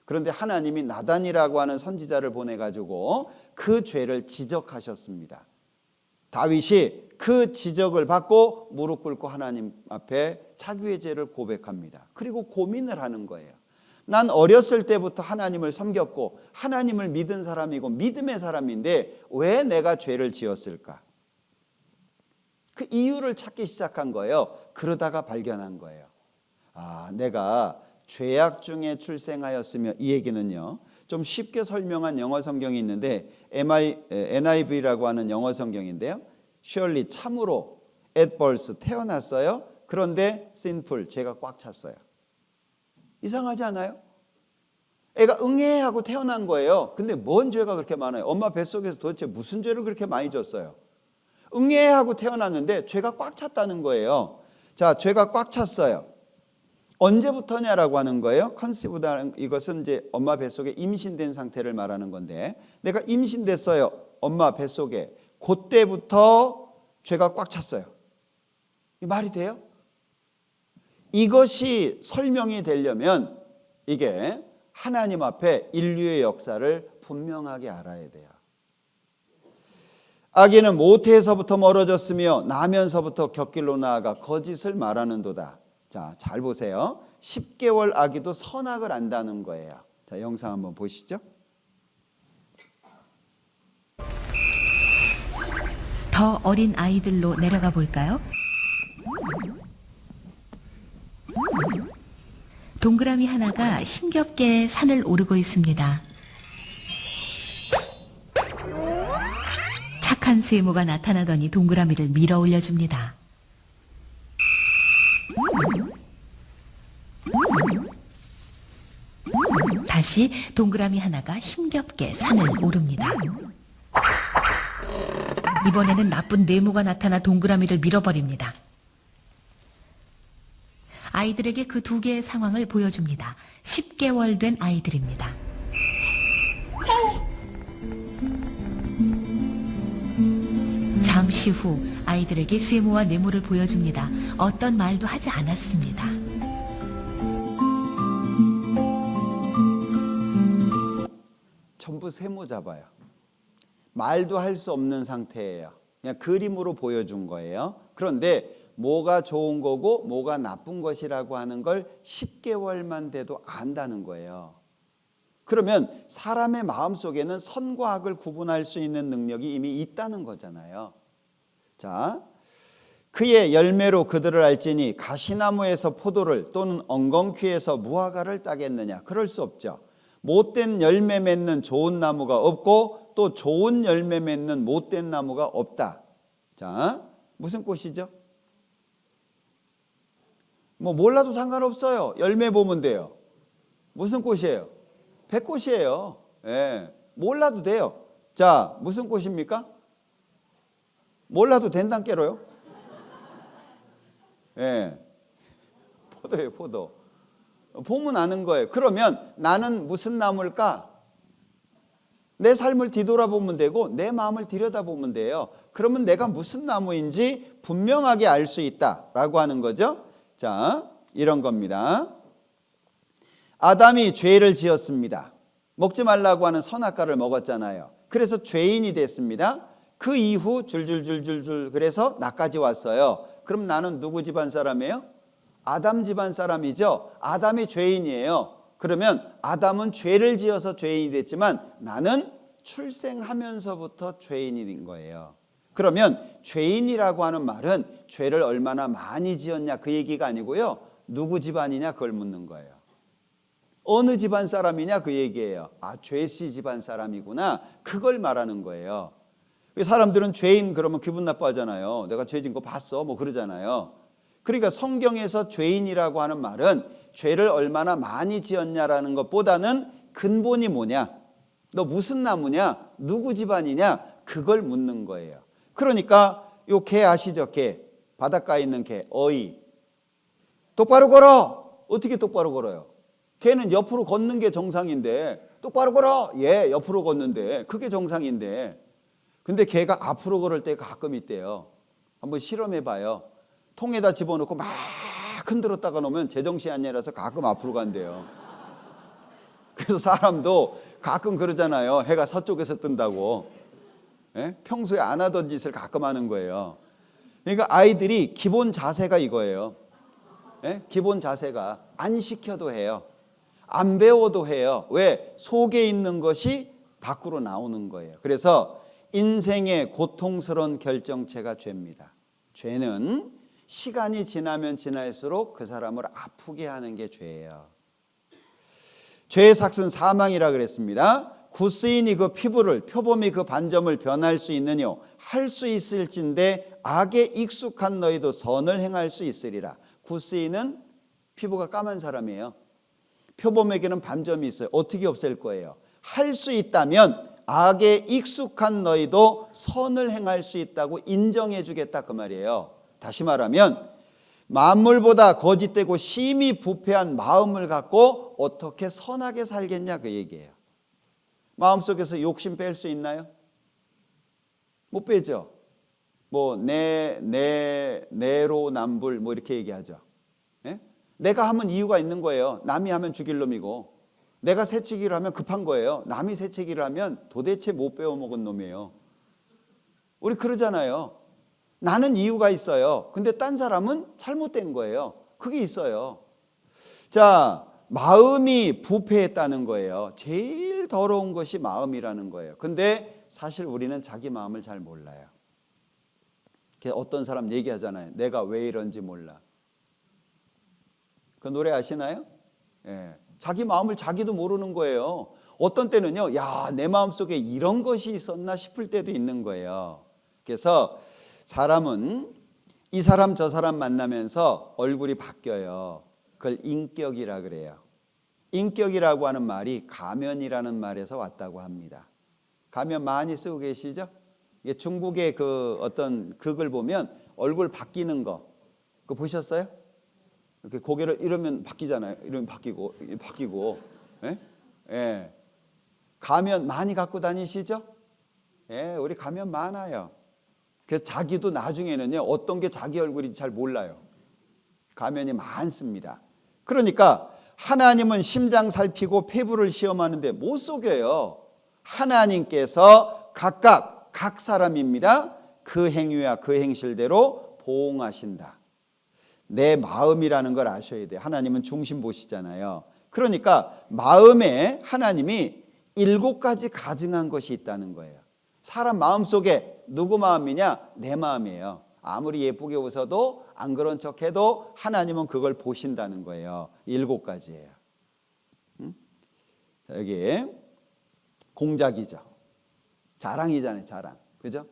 그런데 하나님이 나단이라고 하는 선지자를 보내가지고 그 죄를 지적하셨습니다. 다윗이 그 지적을 받고 무릎 꿇고 하나님 앞에 자기의 죄를 고백합니다. 그리고 고민을 하는 거예요. 난 어렸을 때부터 하나님을 섬겼고 하나님을 믿은 사람이고 믿음의 사람인데 왜 내가 죄를 지었을까? 그 이유를 찾기 시작한 거예요. 그러다가 발견한 거예요. 아, 내가 죄악 중에 출생하였으며, 이 얘기는요 좀 쉽게 설명한 영어 성경이 있는데 NIV라고 하는 영어 성경인데요. surely 참으로 at birth 태어났어요. 그런데 sinful 죄가 꽉 찼어요. 이상하지 않아요? 애가 응애 하고 태어난 거예요. 근데 뭔 죄가 그렇게 많아요? 엄마 뱃속에서 도대체 무슨 죄를 그렇게 많이 졌어요? 응애 하고 태어났는데 죄가 꽉 찼다는 거예요. 자, 죄가 꽉 찼어요. 언제부터냐라고 하는 거예요. 컨시브다는 이것은 이제 엄마 뱃속에 임신된 상태를 말하는 건데, 내가 임신됐어요. 엄마 뱃속에. 그때부터 죄가 꽉 찼어요. 이 말이 돼요? 이것이 설명이 되려면 이게 하나님 앞에 인류의 역사를 분명하게 알아야 돼요. 아기는 모태에서부터 멀어졌으며 나면서부터 곁길로 나아가 거짓을 말하는도다. 자, 잘 보세요. 10개월 아기도 선악을 안다는 거예요. 자, 영상 한번 보시죠. 더 어린 아이들로 내려가 볼까요? 동그라미 하나가 힘겹게 산을 오르고 있습니다. 착한 세모가 나타나더니 동그라미를 밀어 올려줍니다. 다시 동그라미 하나가 힘겹게 산을 오릅니다. 이번에는 나쁜 네모가 나타나 동그라미를 밀어버립니다. 아이들에게 그 두 개의 상황을 보여줍니다. 10개월 된 아이들입니다. 잠시 후 아이들에게 세모와 네모를 보여줍니다. 어떤 말도 하지 않았습니다. 전부 세모 잡아요. 말도 할 수 없는 상태예요. 그냥 그림으로 보여준 거예요. 그런데 뭐가 좋은 거고 뭐가 나쁜 것이라고 하는 걸 10개월만 돼도 안다는 거예요. 그러면 사람의 마음속에는 선과 악을 구분할 수 있는 능력이 이미 있다는 거잖아요. 자, 그의 열매로 그들을 알지니 가시나무에서 포도를 또는 엉겅퀴에서 무화과를 따겠느냐? 그럴 수 없죠. 못된 열매 맺는 좋은 나무가 없고 또 좋은 열매 맺는 못된 나무가 없다. 자, 무슨 꽃이죠? 뭐 몰라도 상관없어요. 열매 보면 돼요. 무슨 꽃이에요? 백꽃이에요. 예, 몰라도 돼요. 자, 무슨 꽃입니까? 몰라도 된단께로요. 예, 포도예요, 포도. 보면 아는 거예요. 그러면 나는 무슨 나무일까? 내 삶을 뒤돌아보면 되고 내 마음을 들여다보면 돼요. 그러면 내가 무슨 나무인지 분명하게 알 수 있다라고 하는 거죠. 자, 이런 겁니다. 아담이 죄를 지었습니다. 먹지 말라고 하는 선악과를 먹었잖아요. 그래서 죄인이 됐습니다. 그 이후 줄줄줄줄줄 그래서 나까지 왔어요. 그럼 나는 누구 집안 사람이에요? 아담 집안 사람이죠. 아담이 죄인이에요. 그러면 아담은 죄를 지어서 죄인이 됐지만 나는 출생하면서부터 죄인이 된 거예요. 그러면 죄인이라고 하는 말은 죄를 얼마나 많이 지었냐 그 얘기가 아니고요. 누구 집안이냐 그걸 묻는 거예요. 어느 집안 사람이냐 그 얘기예요. 아, 죄씨 집안 사람이구나. 그걸 말하는 거예요. 사람들은 죄인 그러면 기분 나빠하잖아요. 내가 죄 진 거 봤어 뭐 그러잖아요. 그러니까 성경에서 죄인이라고 하는 말은 죄를 얼마나 많이 지었냐라는 것보다는 근본이 뭐냐, 너 무슨 나무냐, 누구 집안이냐 그걸 묻는 거예요. 그러니까 요 개 아시죠? 개, 바닷가에 있는 개, 어이. 똑바로 걸어. 어떻게 똑바로 걸어요? 개는 옆으로 걷는 게 정상인데 똑바로 걸어. 예, 옆으로 걷는데 그게 정상인데 근데 개가 앞으로 걸을 때가 가끔 있대요. 한번 실험해 봐요. 통에다 집어넣고 막 흔들었다가 놓으면 제정신이 아니라서 가끔 앞으로 간대요. 그래서 사람도 가끔 그러잖아요. 해가 서쪽에서 뜬다고. 예? 평소에 안 하던 짓을 가끔 하는 거예요. 그러니까 아이들이 기본 자세가 이거예요. 예? 기본 자세가 안 시켜도 해요. 안 배워도 해요. 왜? 속에 있는 것이 밖으로 나오는 거예요. 그래서 인생의 고통스러운 결정체가 죄입니다. 죄는 시간이 지나면 지날수록 그 사람을 아프게 하는 게 죄예요. 죄의 삭은 사망이라 그랬습니다. 구스인이 그 피부를 표범이 그 반점을 변할 수 있느뇨 할 수 있을진데 악에 익숙한 너희도 선을 행할 수 있으리라. 구스인은 피부가 까만 사람이에요. 표범에게는 반점이 있어요. 어떻게 없앨 거예요? 할 수 있다면 악에 익숙한 너희도 선을 행할 수 있다고 인정해 주겠다 그 말이에요. 다시 말하면 만물보다 거짓되고 심히 부패한 마음을 갖고 어떻게 선하게 살겠냐 그 얘기예요. 마음속에서 욕심 뺄 수 있나요? 못 빼죠. 뭐 내로남불 뭐 이렇게 얘기하죠. 예? 내가 하면 이유가 있는 거예요. 남이 하면 죽일 놈이고, 내가 새치기를 하면 급한 거예요. 남이 새치기를 하면 도대체 못 배워먹은 놈이에요. 우리 그러잖아요. 나는 이유가 있어요. 근데 딴 사람은 잘못된 거예요. 그게 있어요. 자, 마음이 부패했다는 거예요. 제일 더러운 것이 마음이라는 거예요. 근데 사실 우리는 자기 마음을 잘 몰라요. 어떤 사람 얘기하잖아요. 내가 왜 이런지 몰라. 그 노래 아시나요? 예. 자기 마음을 자기도 모르는 거예요. 어떤 때는요, 야, 내 마음속에 이런 것이 있었나 싶을 때도 있는 거예요. 그래서 사람은 이 사람 저 사람 만나면서 얼굴이 바뀌어요. 그걸 인격이라 그래요. 인격이라고 하는 말이 가면이라는 말에서 왔다고 합니다. 가면 많이 쓰고 계시죠? 이게 중국의 그 어떤 극을 보면 얼굴 바뀌는 거, 그거 보셨어요? 이렇게 고개를 이러면 바뀌잖아요. 이러면 바뀌고, 예? 예. 가면 많이 갖고 다니시죠? 예, 우리 가면 많아요. 그래서 자기도 나중에는요, 어떤 게 자기 얼굴인지 잘 몰라요. 가면이 많습니다. 그러니까 하나님은 심장 살피고 폐부를 시험하는데 못 속여요. 하나님께서 각각 각 사람입니다. 그 행위와 그 행실대로 보응하신다. 내 마음이라는 걸 아셔야 돼요. 하나님은 중심 보시잖아요. 그러니까 마음에 하나님이 7가지 가증한 것이 있다는 거예요. 사람 마음속에 누구 마음이냐? 내 마음이에요. 아무리 예쁘게 웃어도 안 그런 척해도 하나님은 그걸 보신다는 거예요. 7가지예요. 자, 여기 공작이죠. 자랑이잖아요. 자랑. 그죠?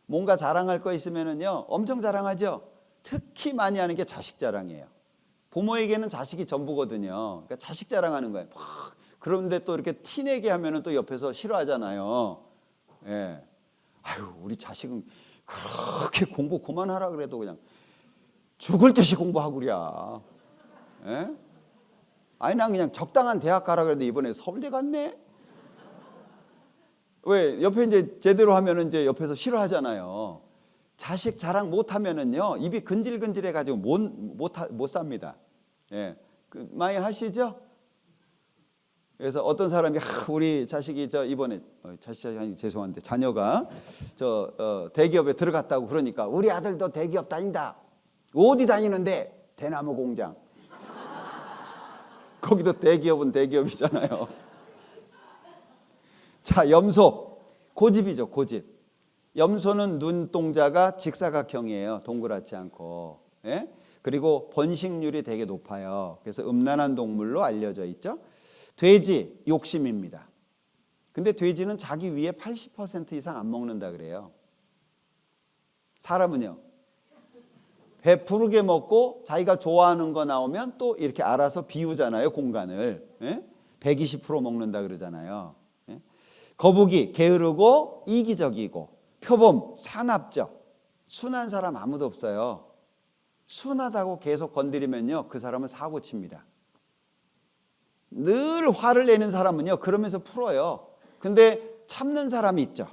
뭔가 자랑할 거 있으면은요, 엄청 자랑하죠. 특히 많이 하는 게 자식 자랑이에요. 부모에게는 자식이 전부거든요. 그러니까 자식 자랑하는 거예요. 그런데 또 이렇게 티내게 하면은 또 옆에서 싫어하잖아요. 예. 아유, 우리 자식은 그렇게 공부 그만하라 그래도 그냥 죽을 듯이 공부하구랴. 예? 아니, 난 그냥 적당한 대학 가라 그랬는데 이번에 서울대 갔네? 왜? 옆에 이제 제대로 하면은 이제 옆에서 싫어하잖아요. 자식 자랑 못하면은요, 입이 근질근질해가지고 못 삽니다. 예. 많이 하시죠? 그래서 어떤 사람이 우리 자식이 이번에 자식이 죄송한데 자녀가 대기업에 들어갔다고 그러니까 우리 아들도 대기업 다닌다. 어디 다니는데? 대나무 공장. 거기도 대기업은 대기업이잖아요. 자, 염소 고집이죠. 고집. 염소는 눈동자가 직사각형이에요. 동그랗지 않고. 예? 그리고 번식률이 되게 높아요. 그래서 음란한 동물로 알려져 있죠. 돼지 욕심입니다. 근데 돼지는 자기 위에 80% 이상 안 먹는다 그래요. 사람은요, 배부르게 먹고 자기가 좋아하는 거 나오면 또 이렇게 알아서 비우잖아요. 공간을. 예? 120% 먹는다 그러잖아요. 예? 거북이 게으르고 이기적이고, 표범 사납죠. 순한 사람 아무도 없어요. 순하다고 계속 건드리면요, 그 사람은 사고 칩니다. 늘 화를 내는 사람은요, 그러면서 풀어요. 근데 참는 사람이 있죠.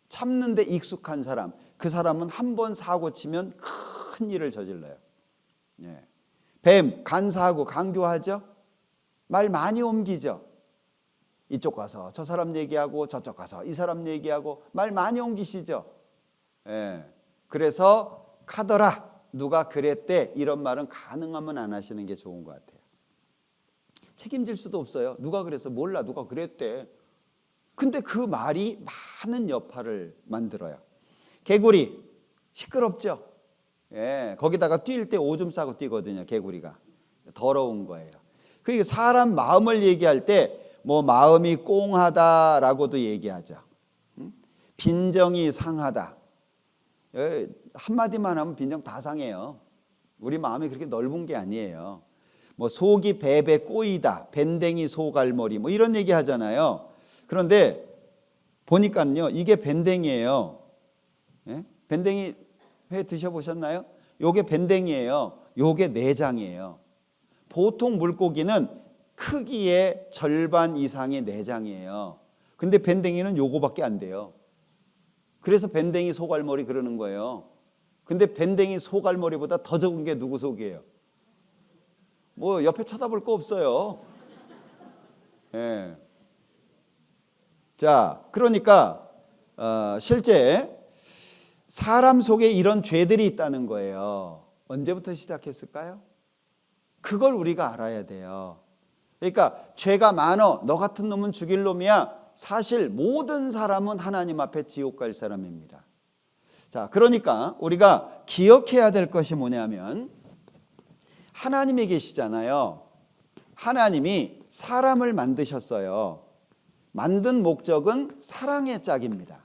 참는데 익숙한 사람. 그 사람은 한 번 사고 치면 큰 일을 저질러요. 예. 뱀 간사하고 강교하죠. 말 많이 옮기죠. 이쪽 가서 저 사람 얘기하고 저쪽 가서 이 사람 얘기하고 말 많이 옮기시죠. 예. 그래서 카더라 누가 그랬대 이런 말은 가능하면 안 하시는 게 좋은 것 같아요. 책임질 수도 없어요. 누가 그랬어? 몰라. 누가 그랬대. 근데 그 말이 많은 여파를 만들어요. 개구리 시끄럽죠. 예, 거기다가 뛸 때 오줌 싸고 뛰거든요. 개구리가 더러운 거예요. 그러니까 사람 마음을 얘기할 때 뭐 마음이 꽁하다라고도 얘기하죠. 빈정이 상하다. 한마디만 하면 빈정 다 상해요. 우리 마음이 그렇게 넓은 게 아니에요. 뭐 속이 배배 꼬이다, 밴댕이 소갈머리 뭐 이런 얘기 하잖아요. 그런데 보니까요 이게 밴댕이에요. 예? 밴댕이 회 드셔보셨나요? 요게 밴댕이에요. 요게 내장이에요. 보통 물고기는 크기의 절반 이상의 내장이에요. 근데 밴댕이는 요거밖에 안 돼요. 그래서 밴댕이 소갈머리 그러는 거예요. 근데 밴댕이 소갈머리보다 더 적은 게 누구 속이에요? 뭐 옆에 쳐다볼 거 없어요. 예. 자, 그러니까 실제 사람 속에 이런 죄들이 있다는 거예요. 언제부터 시작했을까요? 그걸 우리가 알아야 돼요. 그러니까 죄가 많어, 너 같은 놈은 죽일 놈이야. 사실 모든 사람은 하나님 앞에 지옥 갈 사람입니다. 자, 그러니까 우리가 기억해야 될 것이 뭐냐면 하나님이 계시잖아요. 하나님이 사람을 만드셨어요. 만든 목적은 사랑의 짝입니다.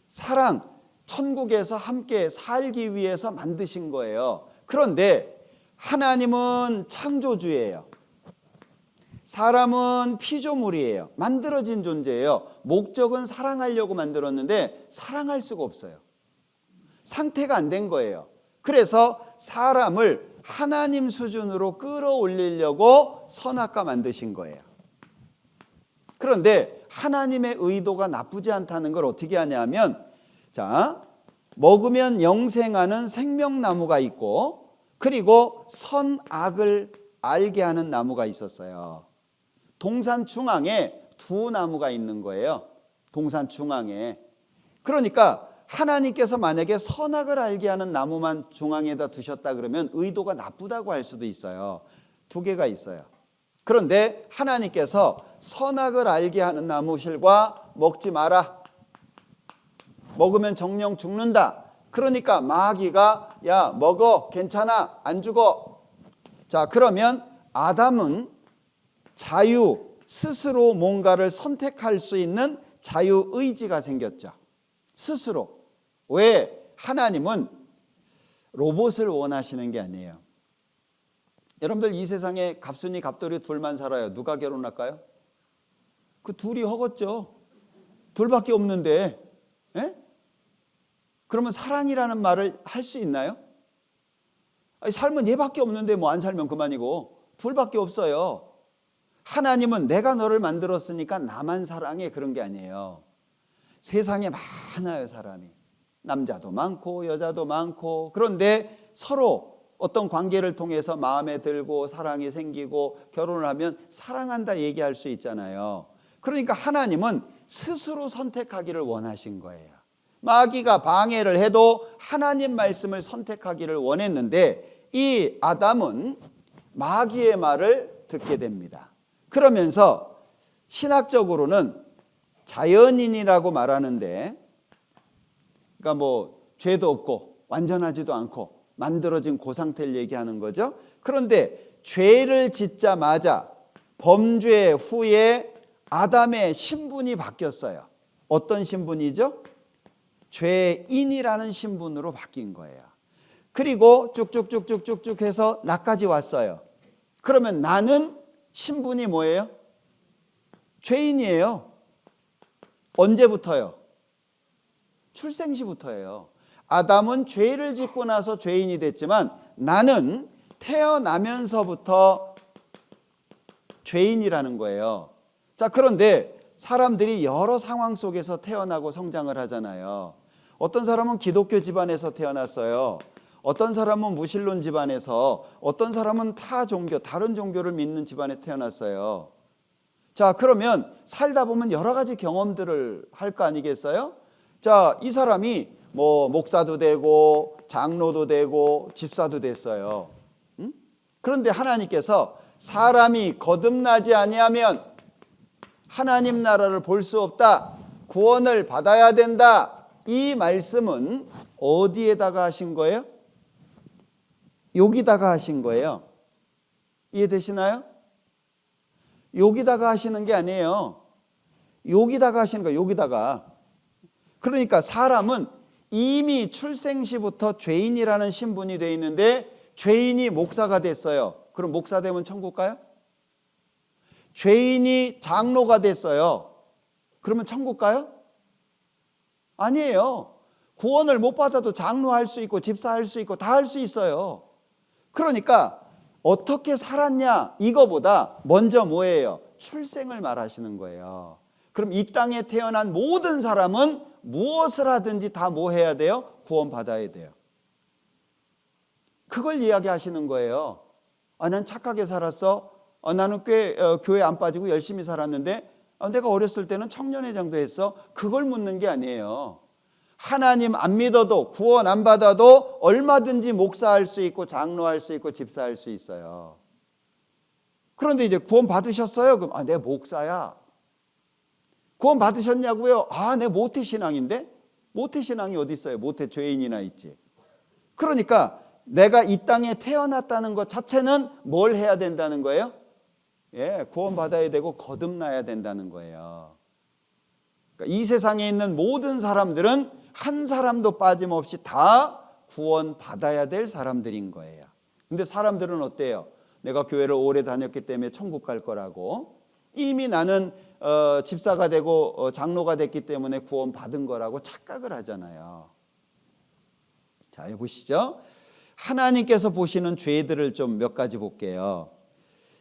사랑, 천국에서 함께 살기 위해서 만드신 거예요. 그런데 하나님은 창조주예요. 사람은 피조물이에요. 만들어진 존재예요. 목적은 사랑하려고 만들었는데 사랑할 수가 없어요. 상태가 안 된 거예요. 그래서 사람을 하나님 수준으로 끌어올리려고 선악과 만드신 거예요. 그런데 하나님의 의도가 나쁘지 않다는 걸 어떻게 하냐면, 자, 먹으면 영생하는 생명나무가 있고, 그리고 선악을 알게 하는 나무가 있었어요. 동산 중앙에 두 나무가 있는 거예요. 동산 중앙에. 그러니까 하나님께서 만약에 선악을 알게 하는 나무만 중앙에다 두셨다 그러면 의도가 나쁘다고 할 수도 있어요. 두 개가 있어요. 그런데 하나님께서 선악을 알게 하는 나무실과 먹지 마라. 먹으면 정령 죽는다. 그러니까 마귀가 야 먹어 괜찮아 안 죽어. 자, 그러면 아담은 자유 스스로 뭔가를 선택할 수 있는 자유의지가 생겼죠. 스스로. 왜? 하나님은 로봇을 원하시는 게 아니에요. 여러분들 이 세상에 갑순이 갑돌이 둘만 살아요. 누가 결혼할까요? 그 둘이 허겄죠. 둘밖에 없는데. 에? 그러면 사랑이라는 말을 할 수 있나요? 아니, 삶은 얘밖에 없는데 뭐 안 살면 그만이고 둘밖에 없어요. 하나님은 내가 너를 만들었으니까 나만 사랑해 그런 게 아니에요. 세상에 많아요 사람이. 남자도 많고 여자도 많고. 그런데 서로 어떤 관계를 통해서 마음에 들고 사랑이 생기고 결혼을 하면 사랑한다 얘기할 수 있잖아요. 그러니까 하나님은 스스로 선택하기를 원하신 거예요. 마귀가 방해를 해도 하나님 말씀을 선택하기를 원했는데 이 아담은 마귀의 말을 듣게 됩니다. 그러면서 신학적으로는 자연인이라고 말하는데, 그러니까 뭐 죄도 없고 완전하지도 않고 만들어진 그 상태를 얘기하는 거죠. 그런데 죄를 짓자마자 범죄 후에 아담의 신분이 바뀌었어요. 어떤 신분이죠? 죄인이라는 신분으로 바뀐 거예요. 그리고 쭉쭉쭉쭉쭉 해서 나까지 왔어요. 그러면 나는 신분이 뭐예요? 죄인이에요. 언제부터요? 출생시부터예요. 아담은 죄를 짓고 나서 죄인이 됐지만 나는 태어나면서부터 죄인이라는 거예요. 자, 그런데 사람들이 여러 상황 속에서 태어나고 성장을 하잖아요. 어떤 사람은 기독교 집안에서 태어났어요. 어떤 사람은 무신론 집안에서, 어떤 사람은 타 종교, 다른 종교를 믿는 집안에 태어났어요. 자, 그러면 살다 보면 여러 가지 경험들을 할 거 아니겠어요? 자, 이 사람이 뭐 목사도 되고 장로도 되고 집사도 됐어요. 그런데 하나님께서 사람이 거듭나지 아니하면 하나님 나라를 볼 수 없다. 구원을 받아야 된다. 이 말씀은 어디에다가 하신 거예요? 여기다가 하신 거예요. 이해되시나요? 여기다가 하시는 게 아니에요. 여기다가 하시는 거예요. 여기다가. 그러니까 사람은 이미 출생시부터 죄인이라는 신분이 되어 있는데 죄인이 목사가 됐어요. 그럼 목사 되면 천국 가요? 죄인이 장로가 됐어요. 그러면 천국 가요? 아니에요. 구원을 못 받아도 장로할 수 있고 집사할 수 있고 다 할 수 있어요. 그러니까 어떻게 살았냐 이거보다 먼저 뭐예요? 출생을 말하시는 거예요. 그럼 이 땅에 태어난 모든 사람은 무엇을 하든지 다 뭐 해야 돼요? 구원받아야 돼요. 그걸 이야기하시는 거예요. 난 착하게 살았어. 나는 꽤 교회 안 빠지고 열심히 살았는데 내가 어렸을 때는 청년회장도 했어. 그걸 묻는 게 아니에요. 하나님 안 믿어도 구원 안 받아도 얼마든지 목사할 수 있고 장로할 수 있고 집사할 수 있어요. 그런데 이제 구원 받으셨어요? 그럼 내 목사야. 구원 받으셨냐고요? 내 모태신앙인데? 모태신앙이 어디 있어요? 모태 죄인이나 있지. 그러니까 내가 이 땅에 태어났다는 것 자체는 뭘 해야 된다는 거예요? 구원 받아야 되고 거듭나야 된다는 거예요. 그러니까 이 세상에 있는 모든 사람들은 한 사람도 빠짐없이 다 구원 받아야 될 사람들인 거예요. 근데 사람들은 어때요? 내가 교회를 오래 다녔기 때문에 천국 갈 거라고, 이미 나는 집사가 되고 장로가 됐기 때문에 구원 받은 거라고 착각을 하잖아요. 자, 보시죠. 하나님께서 보시는 죄들을 좀 몇 가지 볼게요.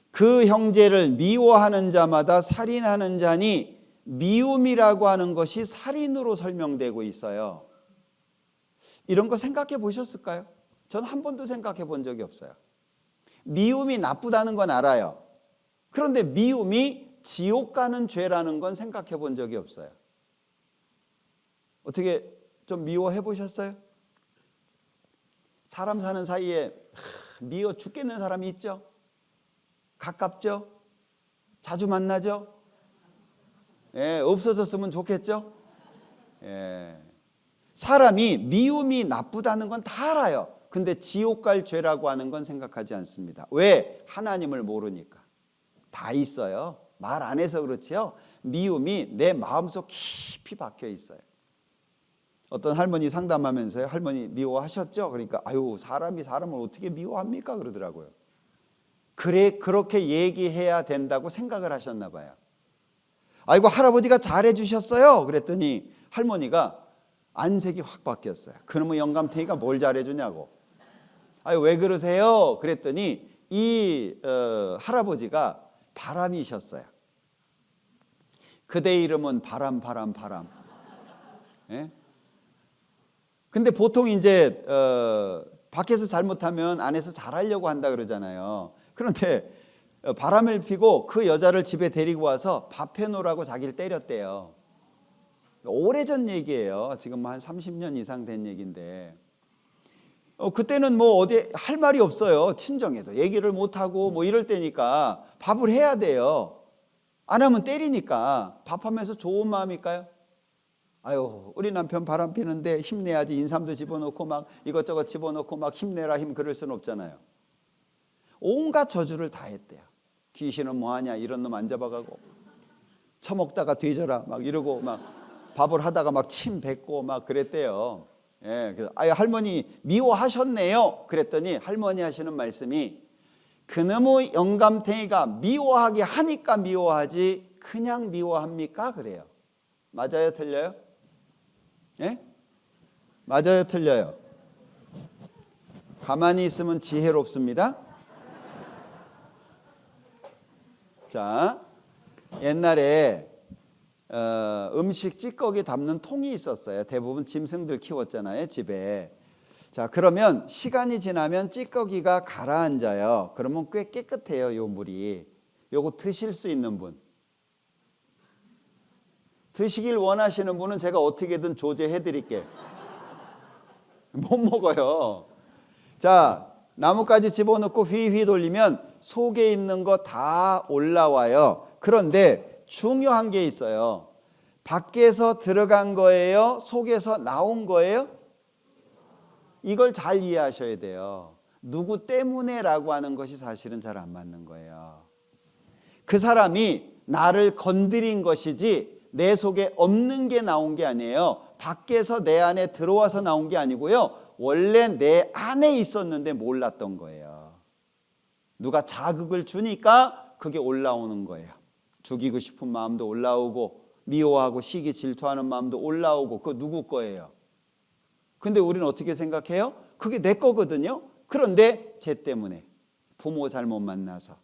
그 형제를 미워하는 자마다 살인하는 자니 미움이라고 하는 것이 살인으로 설명되고 있어요. 이런 거 생각해 보셨을까요? 전 한 번도 생각해 본 적이 없어요. 미움이 나쁘다는 건 알아요. 그런데 미움이 지옥 가는 죄라는 건 생각해 본 적이 없어요. 어떻게 좀 미워해 보셨어요? 사람 사는 사이에 미워 죽겠는 사람이 있죠? 가깝죠? 자주 만나죠? 없어졌으면 좋겠죠? 사람이 미움이 나쁘다는 건 다 알아요. 근데 지옥 갈 죄라고 하는 건 생각하지 않습니다. 왜? 하나님을 모르니까. 다 있어요. 말 안 해서 그렇지요. 미움이 내 마음속 깊이 박혀 있어요. 어떤 할머니 상담하면서요, 할머니 미워하셨죠? 그러니까 사람이 사람을 어떻게 미워합니까? 그러더라고요. 그렇게 얘기해야 된다고 생각을 하셨나 봐요. 할아버지가 잘해 주셨어요. 그랬더니 할머니가 안색이 확 바뀌었어요. 그놈의 영감탱이가 뭘 잘해 주냐고. 왜 그러세요? 그랬더니 이 할아버지가 바람이셨어요. 그대 이름은 바람. 근데 보통 이제 밖에서 잘못하면 안에서 잘하려고 한다 그러잖아요. 그런데 바람을 피고 그 여자를 집에 데리고 와서 밥 해놓으라고 자기를 때렸대요. 오래전 얘기예요. 지금 한 30년 이상 된 얘기인데 그때는 뭐 어디 할 말이 없어요. 친정에도 얘기를 못하고 뭐 이럴 때니까 밥을 해야 돼요. 안 하면 때리니까. 밥하면서 좋은 마음일까요? 우리 남편 바람 피는데 힘내야지. 인삼도 집어넣고 막 이것저것 집어넣고 막 힘내라 그럴 수는 없잖아요. 온갖 저주를 다 했대요. 귀신은 뭐하냐, 이런 놈 안 잡아가고, 처먹다가 뒤져라 막 이러고, 막 밥을 하다가 막 침 뱉고 막 그랬대요. 그래서 할머니 미워하셨네요. 그랬더니 할머니 하시는 말씀이, 그놈의 영감탱이가 미워하게 하니까 미워하지 그냥 미워합니까? 그래요. 맞아요, 틀려요? 맞아요, 틀려요? 가만히 있으면 지혜롭습니다. 자, 옛날에 음식 찌꺼기 담는 통이 있었어요. 대부분 짐승들 키웠잖아요, 집에. 자, 그러면 시간이 지나면 찌꺼기가 가라앉아요. 그러면 꽤 깨끗해요, 요 물이. 요거 드실 수 있는 분, 드시길 원하시는 분은 제가 어떻게든 조제해 드릴게요. 못 먹어요. 자, 나뭇가지 집어넣고 휘휘 돌리면 속에 있는 거 다 올라와요. 그런데 중요한 게 있어요. 밖에서 들어간 거예요? 속에서 나온 거예요? 이걸 잘 이해하셔야 돼요. 누구 때문에라고 하는 것이 사실은 잘 안 맞는 거예요. 그 사람이 나를 건드린 것이지 내 속에 없는 게 나온 게 아니에요. 밖에서 내 안에 들어와서 나온 게 아니고요. 원래 내 안에 있었는데 몰랐던 거예요. 누가 자극을 주니까 그게 올라오는 거예요. 죽이고 싶은 마음도 올라오고 미워하고 시기 질투하는 마음도 올라오고 그거 누구 거예요? 근데 우리는 어떻게 생각해요? 그게 내 거거든요. 그런데 쟤 때문에 부모 잘못 만나서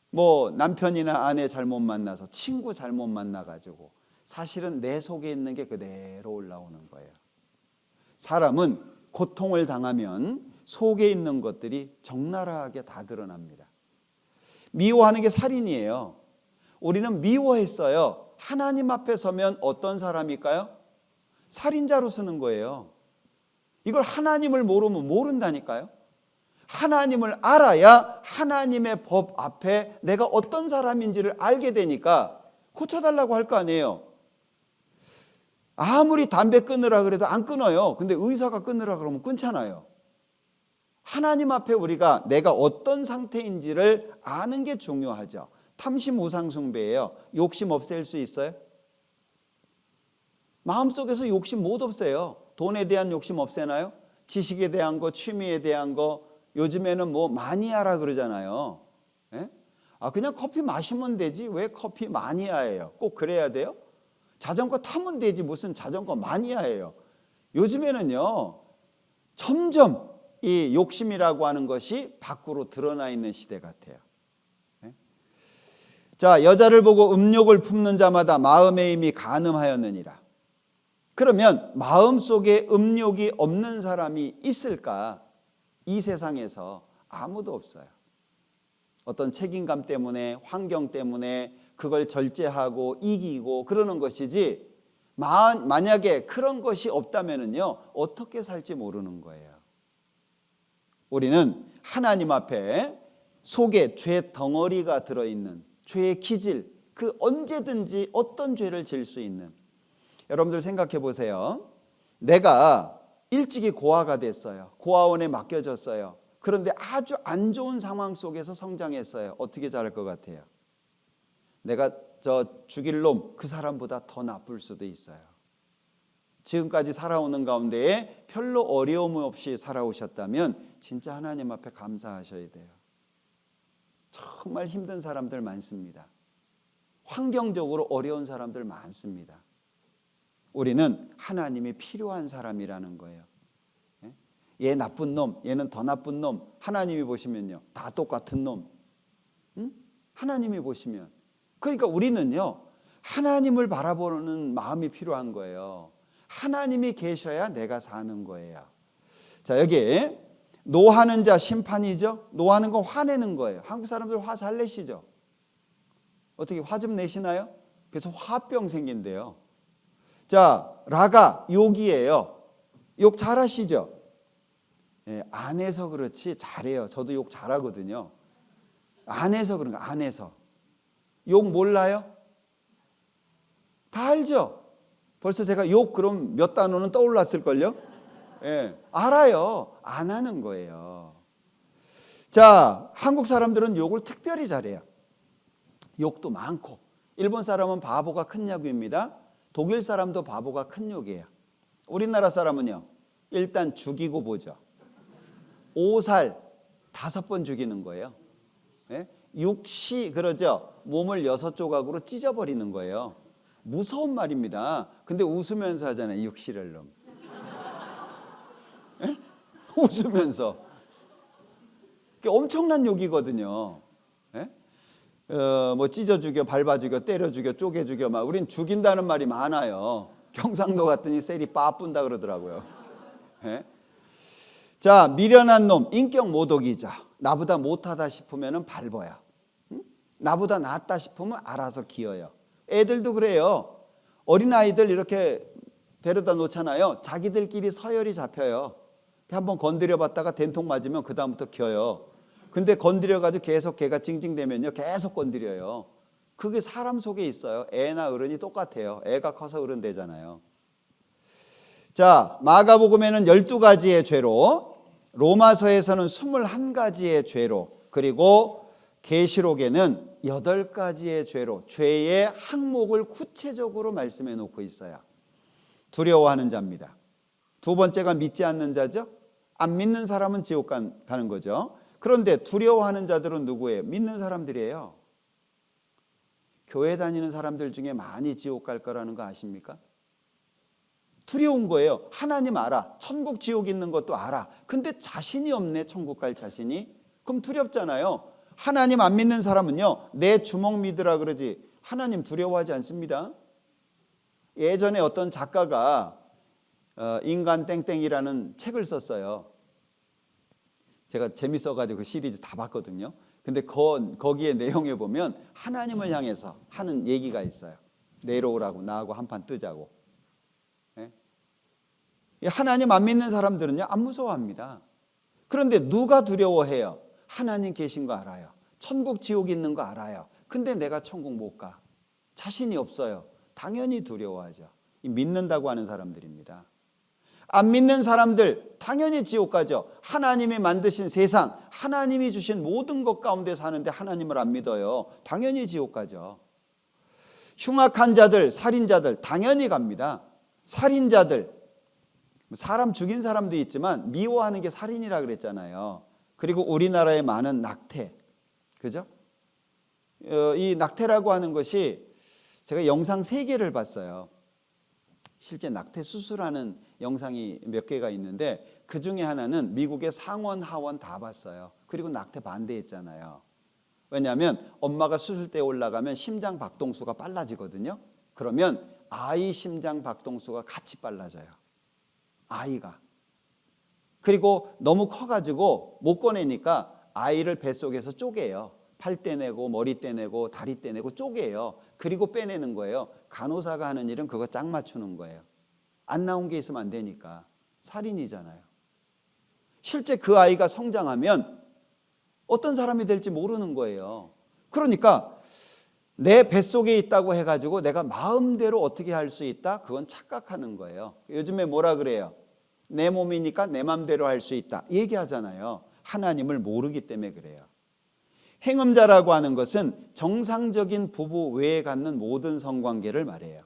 뭐 남편이나 아내 잘못 만나서 친구 잘못 만나가지고 사실은 내 속에 있는 게 그대로 올라오는 거예요. 사람은 고통을 당하면 속에 있는 것들이 적나라하게 다 드러납니다. 미워하는 게 살인이에요. 우리는 미워했어요. 하나님 앞에 서면 어떤 사람일까요? 살인자로 쓰는 거예요. 이걸 하나님을 모르면 모른다니까요. 하나님을 알아야 하나님의 법 앞에 내가 어떤 사람인지를 알게 되니까 고쳐달라고 할 거 아니에요. 아무리 담배 끊으라 그래도 안 끊어요. 근데 의사가 끊으라 그러면 끊잖아요. 하나님 앞에 우리가 내가 어떤 상태인지를 아는 게 중요하죠. 탐심 우상 숭배예요. 욕심 없앨 수 있어요? 마음속에서 욕심 못 없애요. 돈에 대한 욕심 없애나요? 지식에 대한 거, 취미에 대한 거, 요즘에는 뭐 마니아라 그러잖아요. 예? 그냥 커피 마시면 되지 왜 커피 마니아예요? 꼭 그래야 돼요? 자전거 타면 되지 무슨 자전거 마니아예요? 요즘에는요 점점 이 욕심이라고 하는 것이 밖으로 드러나 있는 시대 같아요. 예? 자, 여자를 보고 음욕을 품는 자마다 마음의 힘이 간음하였느니라. 그러면 마음속에 음욕이 없는 사람이 있을까? 이 세상에서 아무도 없어요. 어떤 책임감 때문에 환경 때문에 그걸 절제하고 이기고 그러는 것이지 만약에 그런 것이 없다면요 어떻게 살지 모르는 거예요. 우리는 하나님 앞에 속에 죄 덩어리가 들어있는 죄의 기질 그 언제든지 어떤 죄를 질 수 있는 여러분들 생각해 보세요. 내가 일찍이 고아가 됐어요. 고아원에 맡겨졌어요. 그런데 아주 안 좋은 상황 속에서 성장했어요. 어떻게 자랄 것 같아요? 내가 죽일 놈 그 사람보다 더 나쁠 수도 있어요. 지금까지 살아오는 가운데에 별로 어려움 없이 살아오셨다면 진짜 하나님 앞에 감사하셔야 돼요. 정말 힘든 사람들 많습니다. 환경적으로 어려운 사람들 많습니다. 우리는 하나님이 필요한 사람이라는 거예요. 얘 나쁜 놈, 얘는 더 나쁜 놈. 하나님이 보시면요, 다 똑같은 놈. 하나님이 보시면. 그러니까 우리는요, 하나님을 바라보는 마음이 필요한 거예요. 하나님이 계셔야 내가 사는 거예요. 자, 여기 노하는 자 심판이죠. 노하는 건 화내는 거예요. 한국 사람들 화 잘 내시죠? 어떻게 화 좀 내시나요? 그래서 화병 생긴대요. 자, 라가 욕이에요. 욕 잘하시죠? 예, 안 해서 그렇지 잘해요. 저도 욕 잘하거든요. 안 해서 그런 거, 안 해서. 욕 몰라요? 다 알죠? 벌써 제가 욕 그럼 몇 단어는 떠올랐을걸요? 예, 알아요. 안 하는 거예요. 자, 한국 사람들은 욕을 특별히 잘해요. 욕도 많고. 일본 사람은 바보가 큰 약입니다. 독일 사람도 바보가 큰 욕이에요. 우리나라 사람은요, 일단 죽이고 보죠. 5살 5번 죽이는 거예요. 예? 육시 그러죠. 몸을 6조각으로 찢어버리는 거예요. 무서운 말입니다. 근데 웃으면서 하잖아요. 육시를 놈. 예? 웃으면서. 그게 엄청난 욕이거든요. 예? 뭐 찢어 죽여, 밟아 죽여, 때려 죽여, 쪼개 죽여 막 우린 죽인다는 말이 많아요. 경상도 갔더니 셀이 빠뿐다 그러더라고요. 예? 자, 미련한 놈, 인격 모독이자 나보다 못하다 싶으면 밟아요. 나보다 낫다 싶으면 알아서 기어요. 애들도 그래요. 어린아이들 이렇게 데려다 놓잖아요. 자기들끼리 서열이 잡혀요. 한번 건드려 봤다가 된통 맞으면 그 다음부터 기어요. 근데 건드려가지고 계속 걔가 찡찡대면요 계속 건드려요. 그게 사람 속에 있어요. 애나 어른이 똑같아요. 애가 커서 어른 되잖아요. 자, 마가복음에는 12가지의 죄로, 로마서에서는 21가지의 죄로, 그리고 계시록에는 8가지의 죄로 죄의 항목을 구체적으로 말씀해 놓고 있어요. 두려워하는 자입니다. 두 번째가 믿지 않는 자죠. 안 믿는 사람은 지옥 가는 거죠. 그런데 두려워하는 자들은 누구예요? 믿는 사람들이에요. 교회 다니는 사람들 중에 많이 지옥 갈 거라는 거 아십니까? 두려운 거예요. 하나님 알아. 천국 지옥 있는 것도 알아. 근데 자신이 없네. 천국 갈 자신이. 그럼 두렵잖아요. 하나님 안 믿는 사람은요, 내 주먹 믿으라 그러지 하나님 두려워하지 않습니다. 예전에 어떤 작가가 인간 땡땡이라는 책을 썼어요. 제가 재밌어가지고 그 시리즈 다 봤거든요. 근데 거기에 내용에 보면 하나님을 향해서 하는 얘기가 있어요. 내려오라고, 나하고 한판 뜨자고. 하나님 안 믿는 사람들은요, 안 무서워합니다. 그런데 누가 두려워해요? 하나님 계신 거 알아요. 천국 지옥 있는 거 알아요. 근데 내가 천국 못 가. 자신이 없어요. 당연히 두려워하죠. 믿는다고 하는 사람들입니다. 안 믿는 사람들 당연히 지옥 가죠. 하나님이 만드신 세상, 하나님이 주신 모든 것 가운데 사는데 하나님을 안 믿어요. 당연히 지옥 가죠. 흉악한 자들, 살인자들 당연히 갑니다. 살인자들, 사람 죽인 사람도 있지만 미워하는 게 살인이라 그랬잖아요. 그리고 우리나라에 많은 낙태, 그죠? 이 낙태라고 하는 것이 제가 영상 3개를 봤어요. 실제 낙태 수술하는 영상이 몇 개가 있는데 그 중에 하나는 미국의 상원, 하원 다 봤어요. 그리고 낙태 반대했잖아요. 왜냐하면 엄마가 수술대에 올라가면 심장 박동수가 빨라지거든요. 그러면 아이 심장 박동수가 같이 빨라져요. 아이가. 그리고 너무 커가지고 못 꺼내니까 아이를 뱃속에서 쪼개요. 팔 떼내고 머리 떼내고 다리 떼내고 쪼개요. 그리고 빼내는 거예요. 간호사가 하는 일은 그거 짝 맞추는 거예요. 안 나온 게 있으면 안 되니까. 살인이잖아요. 실제 그 아이가 성장하면 어떤 사람이 될지 모르는 거예요. 그러니까 내 뱃속에 있다고 해가지고 내가 마음대로 어떻게 할 수 있다? 그건 착각하는 거예요. 요즘에 뭐라 그래요? 내 몸이니까 내 마음대로 할 수 있다 얘기하잖아요. 하나님을 모르기 때문에 그래요. 행음자라고 하는 것은 정상적인 부부 외에 갖는 모든 성관계를 말해요.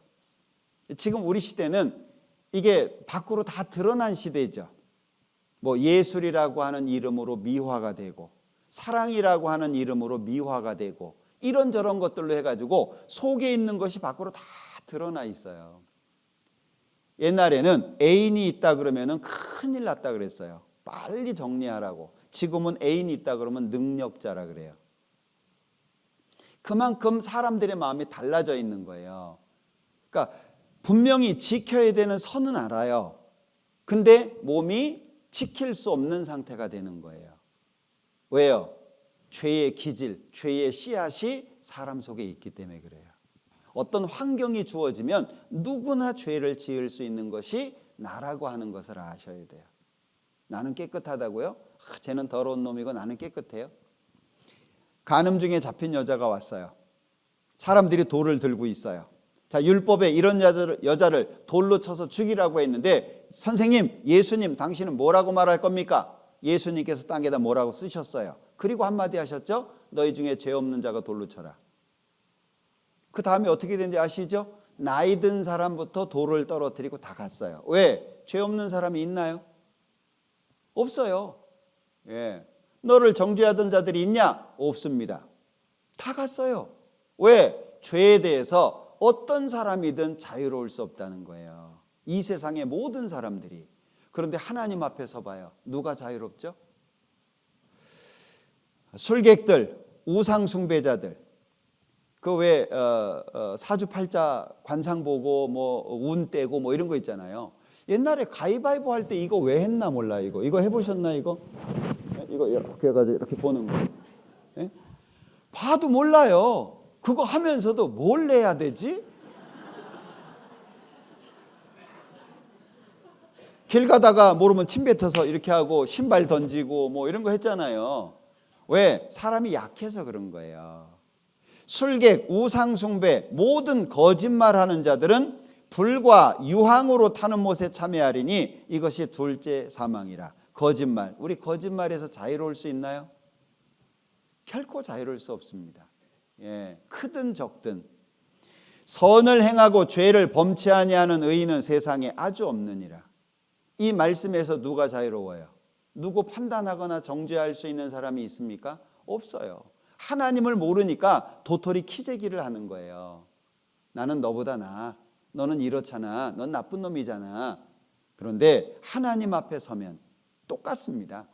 지금 우리 시대는 이게 밖으로 다 드러난 시대죠. 뭐 예술이라고 하는 이름으로 미화가 되고 사랑이라고 하는 이름으로 미화가 되고 이런저런 것들로 해가지고 속에 있는 것이 밖으로 다 드러나 있어요. 옛날에는 애인이 있다 그러면은 큰일 났다 그랬어요. 빨리 정리하라고. 지금은 애인이 있다 그러면 능력자라 그래요. 그만큼 사람들의 마음이 달라져 있는 거예요. 그러니까 분명히 지켜야 되는 선은 알아요. 근데 몸이 지킬 수 없는 상태가 되는 거예요. 왜요? 죄의 기질, 죄의 씨앗이 사람 속에 있기 때문에 그래요. 어떤 환경이 주어지면 누구나 죄를 지을 수 있는 것이 나라고 하는 것을 아셔야 돼요. 나는 깨끗하다고요? 쟤는 더러운 놈이고 나는 깨끗해요? 간음 중에 잡힌 여자가 왔어요. 사람들이 돌을 들고 있어요. 자, 율법에 이런 여자를 돌로 쳐서 죽이라고 했는데 선생님, 예수님, 당신은 뭐라고 말할 겁니까? 예수님께서 땅에다 뭐라고 쓰셨어요? 그리고 한마디 하셨죠? 너희 중에 죄 없는 자가 돌로 쳐라. 그 다음에 어떻게 된지 아시죠? 나이 든 사람부터 돌을 떨어뜨리고 다 갔어요. 왜? 죄 없는 사람이 있나요? 없어요. 예. 너를 정죄하던 자들이 있냐? 없습니다. 다 갔어요. 왜? 죄에 대해서 어떤 사람이든 자유로울 수 없다는 거예요. 이 세상의 모든 사람들이. 그런데 하나님 앞에 서봐요. 누가 자유롭죠? 술객들, 우상 숭배자들, 그 왜 사주팔자 관상 보고 뭐 운 떼고 뭐 이런 거 있잖아요. 옛날에 가위바위보 할 때 이거 왜 했나 몰라. 이거 해보셨나 이거? 이거 이렇게 해가지고 이렇게 보는 거. 예? 봐도 몰라요. 그거 하면서도 뭘 내야 되지? 길 가다가 모르면 침 뱉어서 이렇게 하고 신발 던지고 뭐 이런 거 했잖아요. 왜? 사람이 약해서 그런 거예요. 술객, 우상숭배, 모든 거짓말하는 자들은 불과 유황으로 타는 못에 참여하리니 이것이 둘째 사망이라. 거짓말. 우리 거짓말에서 자유로울 수 있나요? 결코 자유로울 수 없습니다. 예, 크든 적든. 선을 행하고 죄를 범치 아니하는 의인은 세상에 아주 없느니라. 이 말씀에서 누가 자유로워요? 누구 판단하거나 정죄할 수 있는 사람이 있습니까? 없어요. 하나님을 모르니까 도토리 키재기를 하는 거예요. 나는 너보다 나아. 너는 이렇잖아. 넌 나쁜 놈이잖아. 그런데 하나님 앞에 서면 똑같습니다.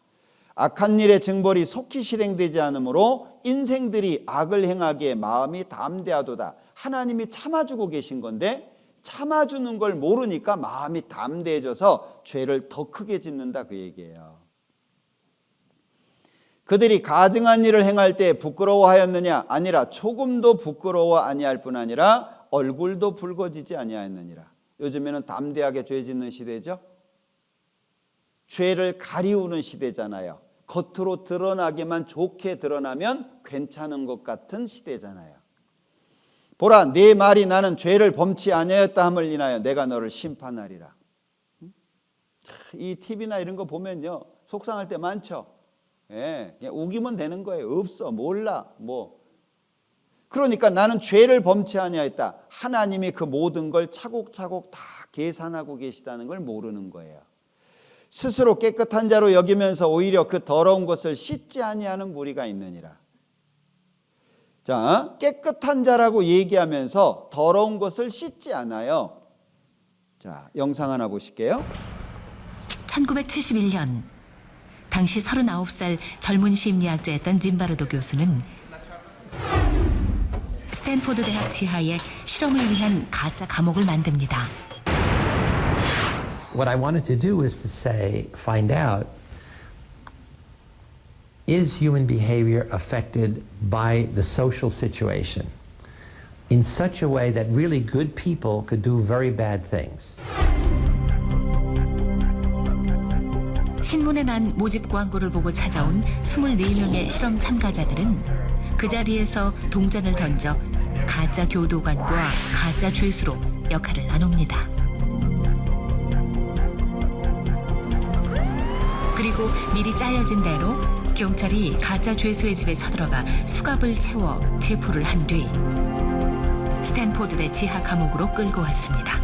악한 일의 징벌이 속히 실행되지 않으므로 인생들이 악을 행하기에 마음이 담대하도다. 하나님이 참아주고 계신 건데 참아주는 걸 모르니까 마음이 담대해져서 죄를 더 크게 짓는다, 그 얘기예요. 그들이 가증한 일을 행할 때 부끄러워하였느냐? 아니라 조금도 부끄러워 아니할 뿐 아니라 얼굴도 붉어지지 아니하였느니라. 요즘에는 담대하게 죄 짓는 시대죠. 죄를 가리우는 시대잖아요. 겉으로 드러나게만 좋게 드러나면 괜찮은 것 같은 시대잖아요. 보라, 네 말이 나는 죄를 범치 아니하였다 함을 인하여 내가 너를 심판하리라. 이 TV나 이런 거 보면요, 속상할 때 많죠. 예, 그냥 우기면 되는 거예요. 없어, 몰라, 뭐. 그러니까 나는 죄를 범치 아니하였다. 하나님이 그 모든 걸 차곡차곡 다 계산하고 계시다는 걸 모르는 거예요. 스스로 깨끗한 자로 여기면서 오히려 그 더러운 것을 씻지 아니하는 무리가 있느니라. 자, 깨끗한 자라고 얘기하면서 더러운 것을 씻지 않아요. 자, 영상 하나 보실게요. 1971년 당시 39살 젊은 심리학자였던 짐바르도 교수는 스탠포드 대학 지하에 실험을 위한 가짜 감옥을 만듭니다. What I wanted to do was to find out, is human behavior affected by the social situation in such a way that really good people could do very bad things? 신문에 난 모집 광고를 보고 찾아온 24명의 실험 참가자들은 그 자리에서 동전을 던져 가짜 교도관과 가짜 죄수로 역할을 나눕니다. 그리고 미리 짜여진 대로 경찰이 가짜 죄수의 집에 쳐들어가 수갑을 채워 체포를 한 뒤 스탠포드대 지하 감옥으로 끌고 왔습니다.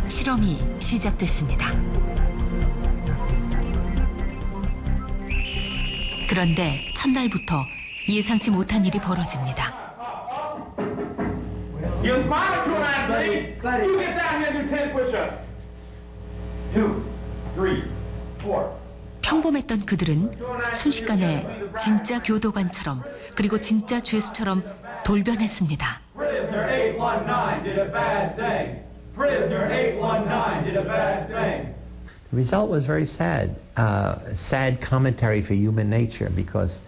실험이 시작됐습니다. 그런데 첫날부터 예상치 못한 일이 벌어집니다. You're smiling too loud, Dave. You get down here and do 10 push-ups. 2, 3, 4. 평범했던 그들은 순식간에 진짜 교도관처럼 그리고 진짜 죄수처럼 돌변했습니다. Prisoner 819 did a bad thing. Prisoner 819 did a bad thing. The result was very sad, sad commentary for human nature because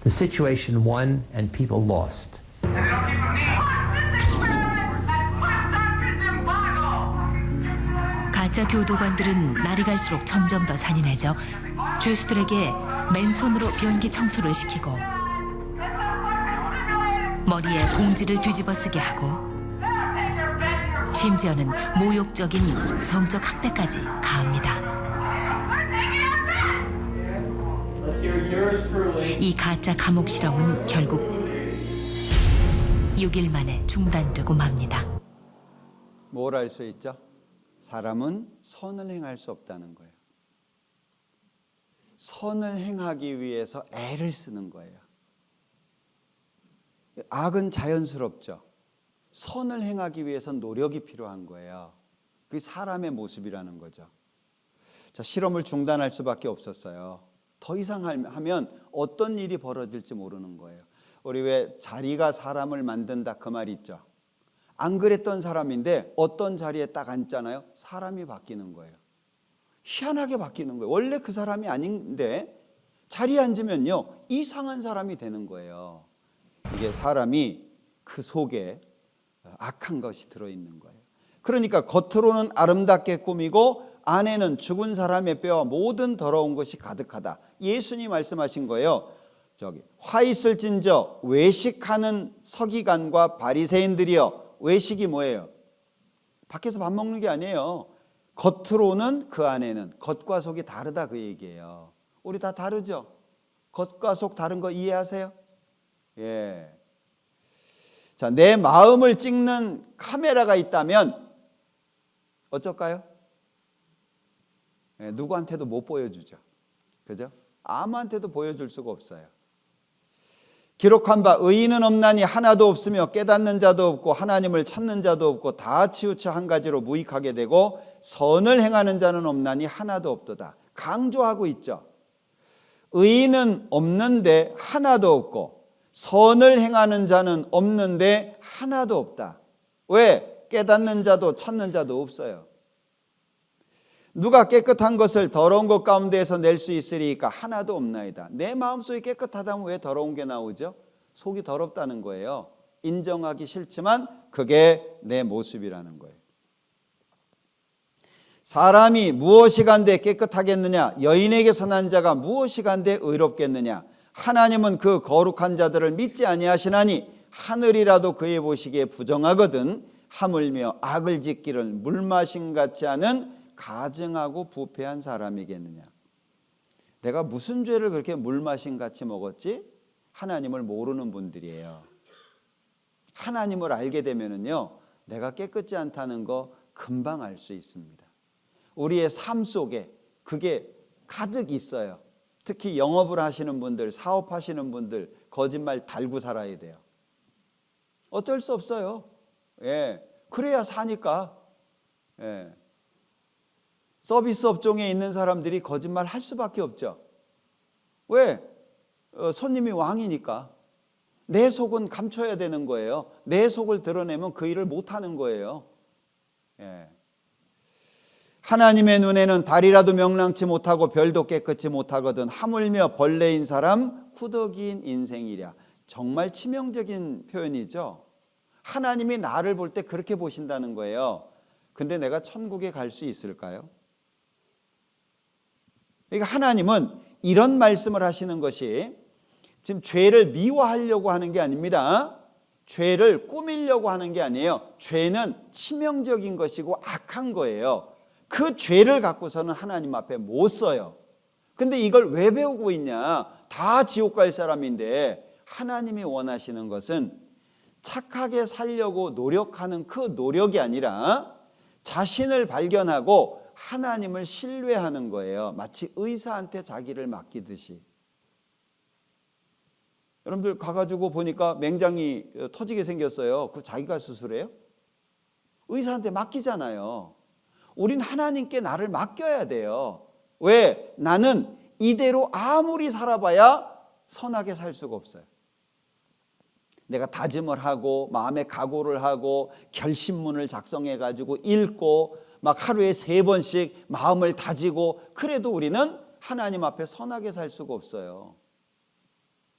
the situation won and people lost. And they don't keep them neat. 가짜 교도관들은 날이 갈수록 점점 더 잔인해져 죄수들에게 맨손으로 변기 청소를 시키고 머리에 봉지를 뒤집어 쓰게 하고 심지어는 모욕적인 성적 학대까지 가합니다. 이 가짜 감옥 실험은 결국 6일 만에 중단되고 맙니다. 뭘 알 수 있죠? 사람은 선을 행할 수 없다는 거예요. 선을 행하기 위해서 애를 쓰는 거예요. 악은 자연스럽죠. 선을 행하기 위해선 노력이 필요한 거예요. 그게 사람의 모습이라는 거죠. 자, 실험을 중단할 수밖에 없었어요. 더 이상 하면 어떤 일이 벌어질지 모르는 거예요. 우리 왜 자리가 사람을 만든다 그 말 있죠. 안 그랬던 사람인데 어떤 자리에 딱 앉잖아요. 사람이 바뀌는 거예요. 희한하게 바뀌는 거예요. 원래 그 사람이 아닌데 자리에 앉으면요 이상한 사람이 되는 거예요. 이게 사람이 그 속에 악한 것이 들어있는 거예요. 그러니까 겉으로는 아름답게 꾸미고 안에는 죽은 사람의 뼈와 모든 더러운 것이 가득하다. 예수님 말씀하신 거예요. 화 있을진저 외식하는 서기관과 바리새인들이여. 외식이 뭐예요? 밖에서 밥 먹는 게 아니에요. 겉으로는 그 안에는 겉과 속이 다르다 그 얘기예요. 우리 다 다르죠? 겉과 속 다른 거 이해하세요? 예. 자, 내 마음을 찍는 카메라가 있다면 어쩔까요? 네, 누구한테도 못 보여주죠. 그죠? 아무한테도 보여줄 수가 없어요. 기록한 바 의인은 없나니 하나도 없으며 깨닫는 자도 없고 하나님을 찾는 자도 없고 다 치우쳐 한 가지로 무익하게 되고 선을 행하는 자는 없나니 하나도 없도다. 강조하고 있죠. 의인은 없는데 하나도 없고 선을 행하는 자는 없는데 하나도 없다. 왜? 깨닫는 자도 찾는 자도 없어요. 누가 깨끗한 것을 더러운 것 가운데에서 낼 수 있으리까? 하나도 없나이다. 내 마음속이 깨끗하다면 왜 더러운 게 나오죠? 속이 더럽다는 거예요. 인정하기 싫지만 그게 내 모습이라는 거예요. 사람이 무엇이 간데 깨끗하겠느냐? 여인에게서 난 자가 무엇이 간데 의롭겠느냐? 하나님은 그 거룩한 자들을 믿지 아니하시나니 하늘이라도 그의 보시기에 부정하거든 하물며 악을 짓기를 물마신 같지 않은 가증하고 부패한 사람이겠느냐. 내가 무슨 죄를 그렇게 물마신 같이 먹었지? 하나님을 모르는 분들이에요. 하나님을 알게 되면은요, 내가 깨끗지 않다는 거 금방 알 수 있습니다. 우리의 삶 속에 그게 가득 있어요. 특히 영업을 하시는 분들, 사업하시는 분들 거짓말 달고 살아야 돼요. 어쩔 수 없어요. 예, 그래야 사니까. 예. 서비스 업종에 있는 사람들이 거짓말 할 수밖에 없죠. 왜? 손님이 왕이니까. 내 속은 감춰야 되는 거예요. 내 속을 드러내면 그 일을 못하는 거예요. 예. 하나님의 눈에는 달이라도 명랑치 못하고 별도 깨끗이 못하거든 하물며 벌레인 사람 후덕이인 인생이랴. 정말 치명적인 표현이죠. 하나님이 나를 볼 때 그렇게 보신다는 거예요. 근데 내가 천국에 갈 수 있을까요? 그러니까 하나님은 이런 말씀을 하시는 것이 지금 죄를 미워하려고 하는 게 아닙니다. 죄를 꾸미려고 하는 게 아니에요. 죄는 치명적인 것이고 악한 거예요. 그 죄를 갖고서는 하나님 앞에 못 서요. 근데 이걸 왜 배우고 있냐? 다 지옥 갈 사람인데 하나님이 원하시는 것은 착하게 살려고 노력하는 그 노력이 아니라 자신을 발견하고 하나님을 신뢰하는 거예요. 마치 의사한테 자기를 맡기듯이. 여러분들 가가지고 보니까 맹장이 터지게 생겼어요. 그 자기가 수술해요? 의사한테 맡기잖아요. 우린 하나님께 나를 맡겨야 돼요. 왜? 나는 이대로 아무리 살아봐야 선하게 살 수가 없어요. 내가 다짐을 하고 마음의 각오를 하고 결심문을 작성해 가지고 읽고 막 하루에 3번씩 마음을 다지고 그래도 우리는 하나님 앞에 선하게 살 수가 없어요.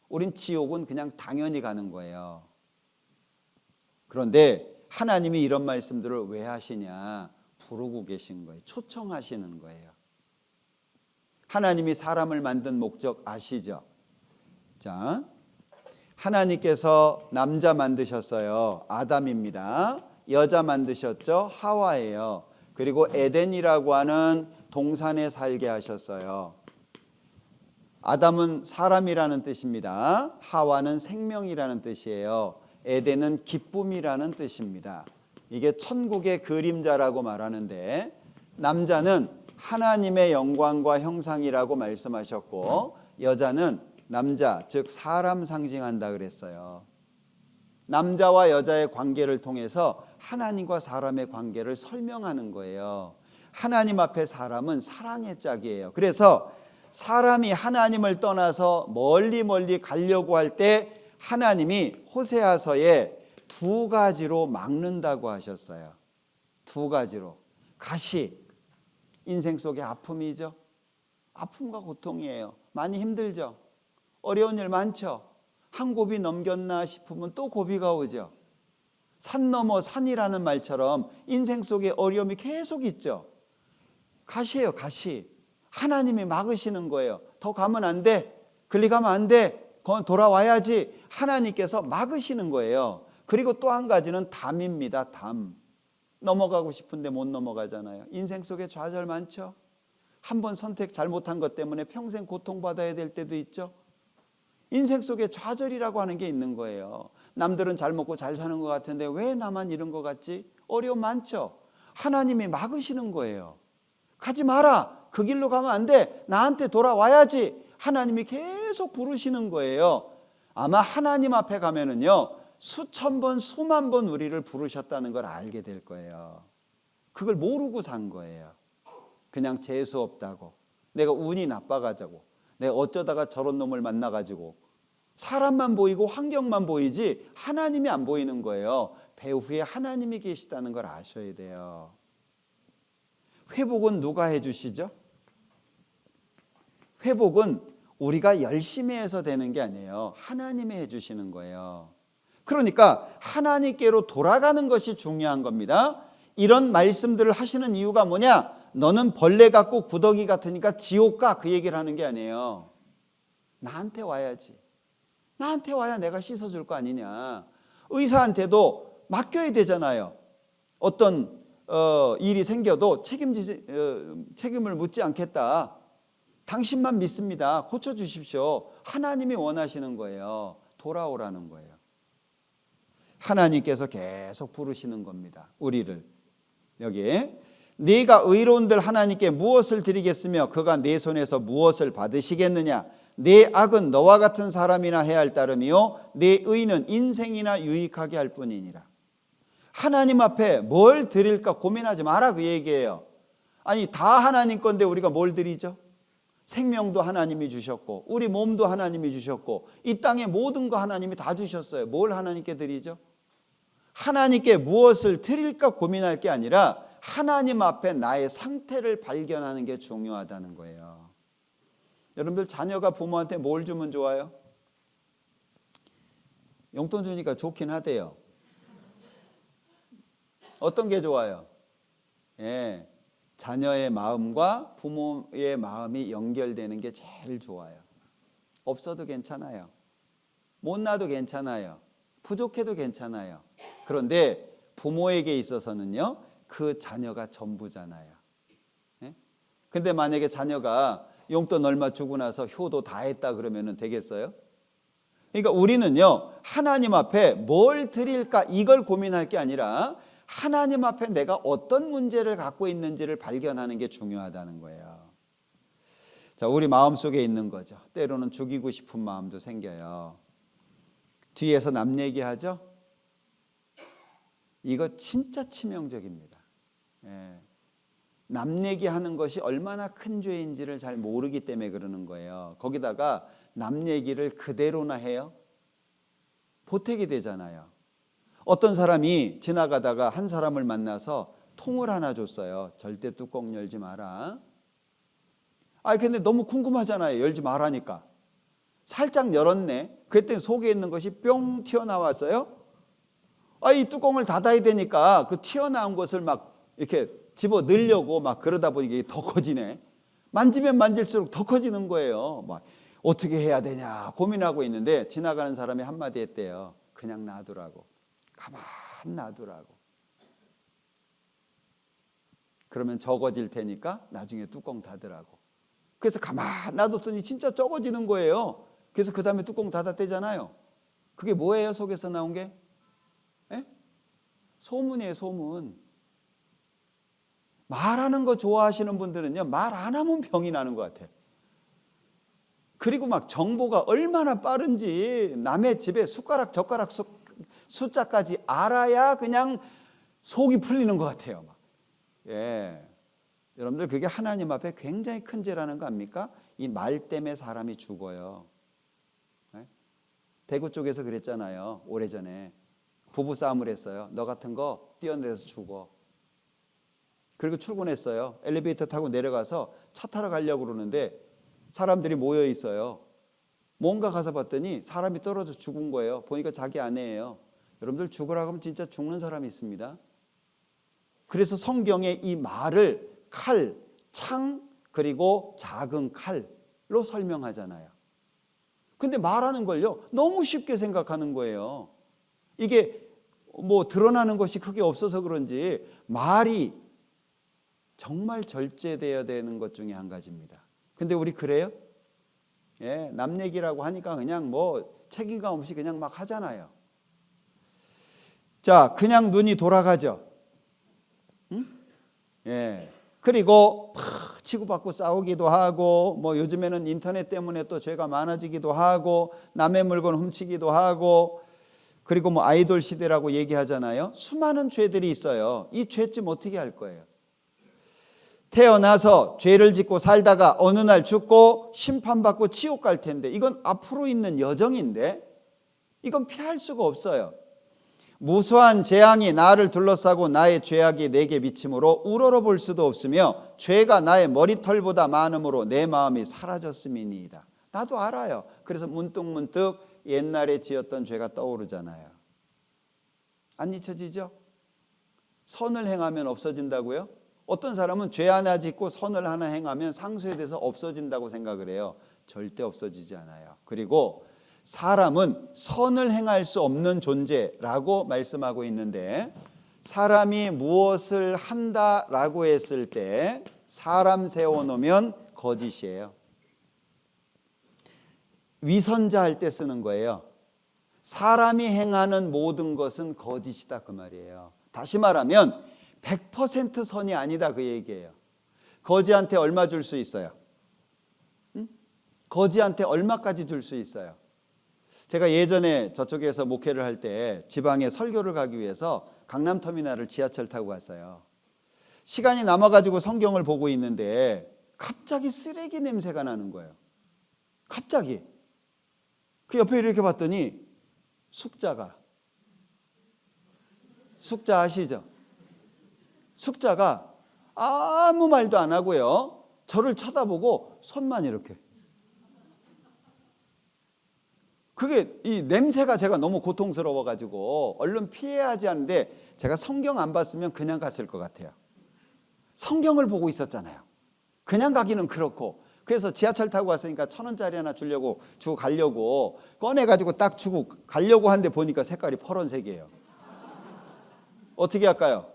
우린 지옥은 그냥 당연히 가는 거예요. 그런데 하나님이 이런 말씀들을 왜 하시냐? 부르고 계신 거예요. 초청하시는 거예요. 하나님이 사람을 만든 목적 아시죠? 자, 하나님께서 남자 만드셨어요. 아담입니다. 여자 만드셨죠? 하와예요. 그리고 에덴이라고 하는 동산에 살게 하셨어요. 아담은 사람이라는 뜻입니다. 하와는 생명이라는 뜻이에요. 에덴은 기쁨이라는 뜻입니다. 이게 천국의 그림자라고 말하는데 남자는 하나님의 영광과 형상이라고 말씀하셨고 여자는 남자, 즉 사람 상징한다 그랬어요. 남자와 여자의 관계를 통해서 하나님과 사람의 관계를 설명하는 거예요. 하나님 앞에 사람은 사랑의 짝이에요. 그래서 사람이 하나님을 떠나서 멀리 가려고 할 때 하나님이 호세아서에 2가지로 막는다고 하셨어요. 2가지로. 가시, 인생 속의 아픔이죠. 아픔과 고통이에요. 많이 힘들죠. 어려운 일 많죠. 한 고비 넘겼나 싶으면 또 고비가 오죠. 산 넘어 산이라는 말처럼 인생 속에 어려움이 계속 있죠. 가시예요, 가시. 하나님이 막으시는 거예요. 더 가면 안 돼. 글리 가면 안 돼. 돌아와야지. 하나님께서 막으시는 거예요. 그리고 또 한 가지는 담입니다. 담. 넘어가고 싶은데 못 넘어가잖아요. 인생 속에 좌절 많죠. 한 번 선택 잘못한 것 때문에 평생 고통받아야 될 때도 있죠. 인생 속에 좌절이라고 하는 게 있는 거예요. 남들은 잘 먹고 잘 사는 것 같은데 왜 나만 이런 것 같지? 어려움 많죠. 하나님이 막으시는 거예요. 가지 마라. 그 길로 가면 안 돼. 나한테 돌아와야지. 하나님이 계속 부르시는 거예요. 아마 하나님 앞에 가면은요, 수천 번, 수만 번 우리를 부르셨다는 걸 알게 될 거예요. 그걸 모르고 산 거예요. 그냥 재수 없다고, 내가 운이 나빠가지고, 내가 어쩌다가 저런 놈을 만나가지고, 사람만 보이고 환경만 보이지 하나님이 안 보이는 거예요. 배후에 하나님이 계시다는 걸 아셔야 돼요. 회복은 누가 해주시죠? 회복은 우리가 열심히 해서 되는 게 아니에요. 하나님이 해주시는 거예요. 그러니까 하나님께로 돌아가는 것이 중요한 겁니다. 이런 말씀들을 하시는 이유가 뭐냐? 너는 벌레 같고 구더기 같으니까 지옥 가, 그 얘기를 하는 게 아니에요. 나한테 와야지. 나한테 와야 내가 씻어줄 거 아니냐. 의사한테도 맡겨야 되잖아요. 어떤 일이 생겨도 책임을 묻지 않겠다. 당신만 믿습니다. 고쳐주십시오. 하나님이 원하시는 거예요. 돌아오라는 거예요. 하나님께서 계속 부르시는 겁니다. 우리를. 여기에 네가 의로운들 하나님께 무엇을 드리겠으며 그가 네 손에서 무엇을 받으시겠느냐. 네 악은 너와 같은 사람이나 해야 할 따름이요 네 의는 인생이나 유익하게 할 뿐이니라. 하나님 앞에 뭘 드릴까 고민하지 마라, 그 얘기예요. 아니, 다 하나님 건데 우리가 뭘 드리죠? 생명도 하나님이 주셨고 우리 몸도 하나님이 주셨고 이 땅의 모든 거 하나님이 다 주셨어요. 뭘 하나님께 드리죠? 하나님께 무엇을 드릴까 고민할 게 아니라 하나님 앞에 나의 상태를 발견하는 게 중요하다는 거예요. 여러분들, 자녀가 부모한테 뭘 주면 좋아요? 용돈 주니까 좋긴 하대요. 어떤 게 좋아요? 예, 자녀의 마음과 부모의 마음이 연결되는 게 제일 좋아요. 없어도 괜찮아요. 못나도 괜찮아요. 부족해도 괜찮아요. 그런데 부모에게 있어서는요, 그 자녀가 전부잖아요. 예? 근데 만약에 자녀가 용돈 얼마 주고 나서 효도 다 했다 그러면 되겠어요? 그러니까 우리는요, 하나님 앞에 뭘 드릴까 이걸 고민할 게 아니라 하나님 앞에 내가 어떤 문제를 갖고 있는지를 발견하는 게 중요하다는 거예요. 자, 우리 마음속에 있는 거죠. 때로는 죽이고 싶은 마음도 생겨요. 뒤에서 남 얘기하죠? 이거 진짜 치명적입니다. 예. 남 얘기하는 것이 얼마나 큰 죄인지를 잘 모르기 때문에 그러는 거예요. 거기다가 남 얘기를 그대로나 해요. 보태게 되잖아요. 어떤 사람이 지나가다가 한 사람을 만나서 통을 하나 줬어요. 절대 뚜껑 열지 마라. 근데 너무 궁금하잖아요. 열지 말라니까. 살짝 열었네. 그랬더니 속에 있는 것이 뿅 튀어나왔어요. 이 뚜껑을 닫아야 되니까 그 튀어나온 것을 막 이렇게 집어 넣으려고 막 그러다 보니까 이게 더 커지네. 만지면 만질수록 더 커지는 거예요. 막 어떻게 해야 되냐 고민하고 있는데 지나가는 사람이 한마디 했대요. 그냥 놔두라고. 가만 놔두라고. 그러면 적어질 테니까 나중에 뚜껑 닫으라고. 그래서 가만 놔뒀더니 진짜 적어지는 거예요. 그래서 그 다음에 뚜껑 닫았대잖아요. 그게 뭐예요? 속에서 나온 게? 에? 소문이에요, 소문. 말하는 거 좋아하시는 분들은요, 말 안 하면 병이 나는 것 같아요. 그리고 막 정보가 얼마나 빠른지 남의 집에 숟가락 젓가락 숫자까지 알아야 그냥 속이 풀리는 것 같아요. 막. 예. 여러분들, 그게 하나님 앞에 굉장히 큰 죄라는 거 압니까? 이 말 때문에 사람이 죽어요. 예? 대구 쪽에서 그랬잖아요. 오래전에 부부싸움을 했어요. 너 같은 거 뛰어내려서 죽어. 그리고 출근했어요. 엘리베이터 타고 내려가서 차 타러 가려고 그러는데 사람들이 모여 있어요. 뭔가 가서 봤더니 사람이 떨어져 죽은 거예요. 보니까 자기 아내예요. 여러분들, 죽으라고 하면 진짜 죽는 사람이 있습니다. 그래서 성경에 이 말을 칼, 창, 그리고 작은 칼로 설명하잖아요. 근데 말하는 걸요, 너무 쉽게 생각하는 거예요. 이게 뭐 드러나는 것이 크게 없어서 그런지 말이 정말 절제되어야 되는 것 중에 한 가지입니다. 근데 우리 그래요? 예, 남 얘기라고 하니까 그냥 뭐 책임감 없이 그냥 막 하잖아요. 자, 그냥 눈이 돌아가죠. 응? 예. 그리고 막 치고받고 싸우기도 하고, 뭐 요즘에는 인터넷 때문에 또 죄가 많아지기도 하고, 남의 물건 훔치기도 하고, 그리고 뭐 아이돌 시대라고 얘기하잖아요. 수많은 죄들이 있어요. 이 죄쯤 어떻게 할 거예요? 태어나서 죄를 짓고 살다가 어느 날 죽고 심판받고 지옥 갈 텐데, 이건 앞으로 있는 여정인데 이건 피할 수가 없어요. 무수한 재앙이 나를 둘러싸고 나의 죄악이 내게 미침으로 우러러 볼 수도 없으며 죄가 나의 머리털보다 많음으로 내 마음이 사라졌음이니이다. 나도 알아요. 그래서 문득문득 옛날에 지었던 죄가 떠오르잖아요. 안 잊혀지죠? 선을 행하면 없어진다고요? 어떤 사람은 죄 하나 짓고 선을 하나 행하면 상수에 대해서 없어진다고 생각을 해요. 절대 없어지지 않아요. 그리고 사람은 선을 행할 수 없는 존재라고 말씀하고 있는데, 사람이 무엇을 한다라고 했을 때 사람 세워놓으면 거짓이에요. 위선자 할 때 쓰는 거예요. 사람이 행하는 모든 것은 거짓이다 그 말이에요. 다시 말하면 100% 선이 아니다 그 얘기예요. 거지한테 얼마 줄 수 있어요? 응? 거지한테 얼마까지 줄 수 있어요? 제가 예전에 저쪽에서 목회를 할 때 지방에 설교를 가기 위해서 강남터미널을 지하철 타고 갔어요. 시간이 남아가지고 성경을 보고 있는데 갑자기 쓰레기 냄새가 나는 거예요. 갑자기. 그 옆에 이렇게 봤더니 숙자 아시죠? 숙자가 아무 말도 안 하고요, 저를 쳐다보고 손만 이렇게. 그게 이 냄새가 제가 너무 고통스러워가지고 얼른 피해야지 하는데, 제가 성경 안 봤으면 그냥 갔을 것 같아요. 성경을 보고 있었잖아요. 그냥 가기는 그렇고. 그래서 지하철 타고 왔으니까 1,000원짜리 하나 주고 가려고 꺼내가지고 딱 주고 가려고 하는데 보니까 색깔이 파란색이에요. 어떻게 할까요?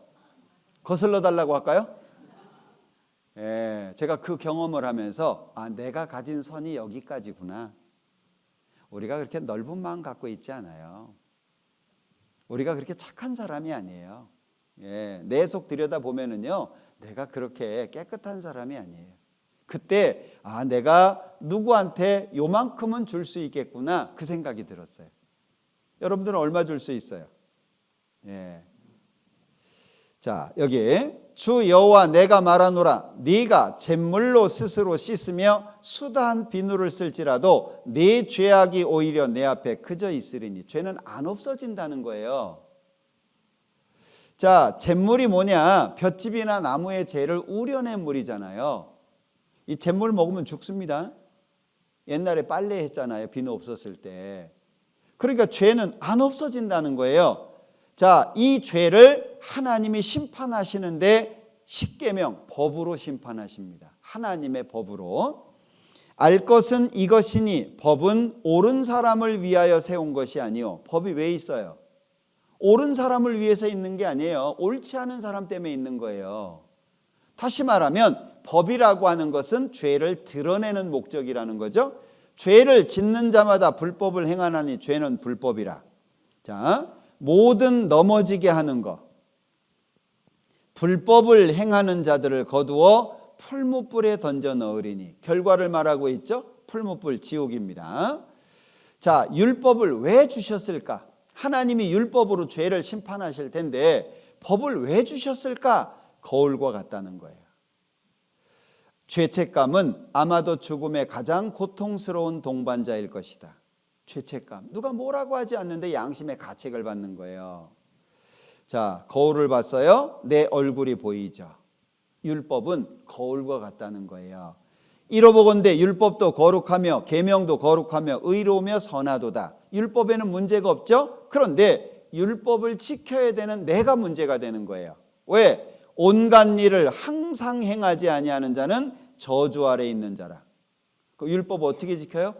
거슬러 달라고 할까요? 예, 제가 그 경험을 하면서 내가 가진 선이 여기까지구나. 우리가 그렇게 넓은 마음 갖고 있지 않아요. 우리가 그렇게 착한 사람이 아니에요. 예, 내 속 들여다보면은요, 내가 그렇게 깨끗한 사람이 아니에요. 그때 내가 누구한테 요만큼은 줄 수 있겠구나 그 생각이 들었어요. 여러분들은 얼마 줄 수 있어요? 예. 자, 여기 주 여호와 내가 말하노라, 네가 잿물로 스스로 씻으며 수다한 비누를 쓸지라도 네 죄악이 오히려 내 앞에 그저 있으리니. 죄는 안 없어진다는 거예요. 자, 잿물이 뭐냐? 볏짚이나 나무의 재를 우려낸 물이잖아요. 이 잿물 먹으면 죽습니다. 옛날에 빨래 했잖아요, 비누 없었을 때. 그러니까 죄는 안 없어진다는 거예요. 자, 이 죄를 하나님이 심판하시는데 십계명, 법으로 심판하십니다. 하나님의 법으로. 알 것은 이것이니 법은 옳은 사람을 위하여 세운 것이 아니요. 법이 왜 있어요? 옳은 사람을 위해서 있는 게 아니에요. 옳지 않은 사람 때문에 있는 거예요. 다시 말하면 법이라고 하는 것은 죄를 드러내는 목적이라는 거죠. 죄를 짓는 자마다 불법을 행하나니 죄는 불법이라. 자, 모든 넘어지게 하는 것, 불법을 행하는 자들을 거두어 풀무불에 던져 넣으리니. 결과를 말하고 있죠. 풀무불, 지옥입니다. 자, 율법을 왜 주셨을까? 하나님이 율법으로 죄를 심판하실 텐데 법을 왜 주셨을까? 거울과 같다는 거예요. 죄책감은 아마도 죽음의 가장 고통스러운 동반자일 것이다. 죄책감. 누가 뭐라고 하지 않는데 양심의 가책을 받는 거예요. 자, 거울을 봤어요? 내 얼굴이 보이죠. 율법은 거울과 같다는 거예요. 이로보건대 율법도 거룩하며 계명도 거룩하며 의로우며 선하도다. 율법에는 문제가 없죠? 그런데 율법을 지켜야 되는 내가 문제가 되는 거예요. 왜? 온갖 일을 항상 행하지 아니하는 자는 저주 아래 있는 자라. 그 율법 어떻게 지켜요?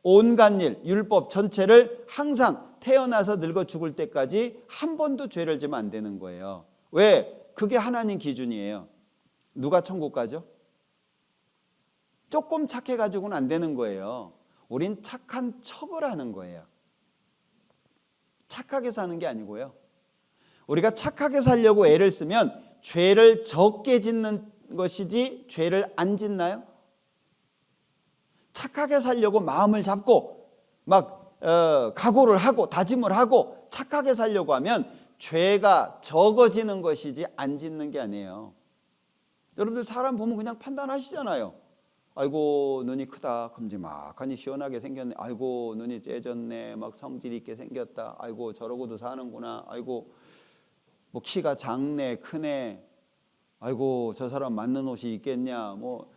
온갖 일, 율법 전체를 항상 태어나서 늙어 죽을 때까지 한 번도 죄를 지면 안 되는 거예요. 왜? 그게 하나님 기준이에요. 누가 천국 가죠? 조금 착해가지고는 안 되는 거예요. 우린 착한 척을 하는 거예요. 착하게 사는 게 아니고요. 우리가 착하게 살려고 애를 쓰면 죄를 적게 짓는 것이지 죄를 안 짓나요? 착하게 살려고 마음을 잡고 막 각오를 하고 다짐을 하고 착하게 살려고 하면 죄가 적어지는 것이지 안 짓는 게 아니에요. 여러분들 사람 보면 그냥 판단하시잖아요. 아이고 눈이 크다, 큼지막하니 시원하게 생겼네. 아이고 눈이 째졌네, 막 성질 있게 생겼다. 아이고 저러고도 사는구나. 아이고 뭐 키가 작네, 크네. 아이고 저 사람 맞는 옷이 있겠냐. 뭐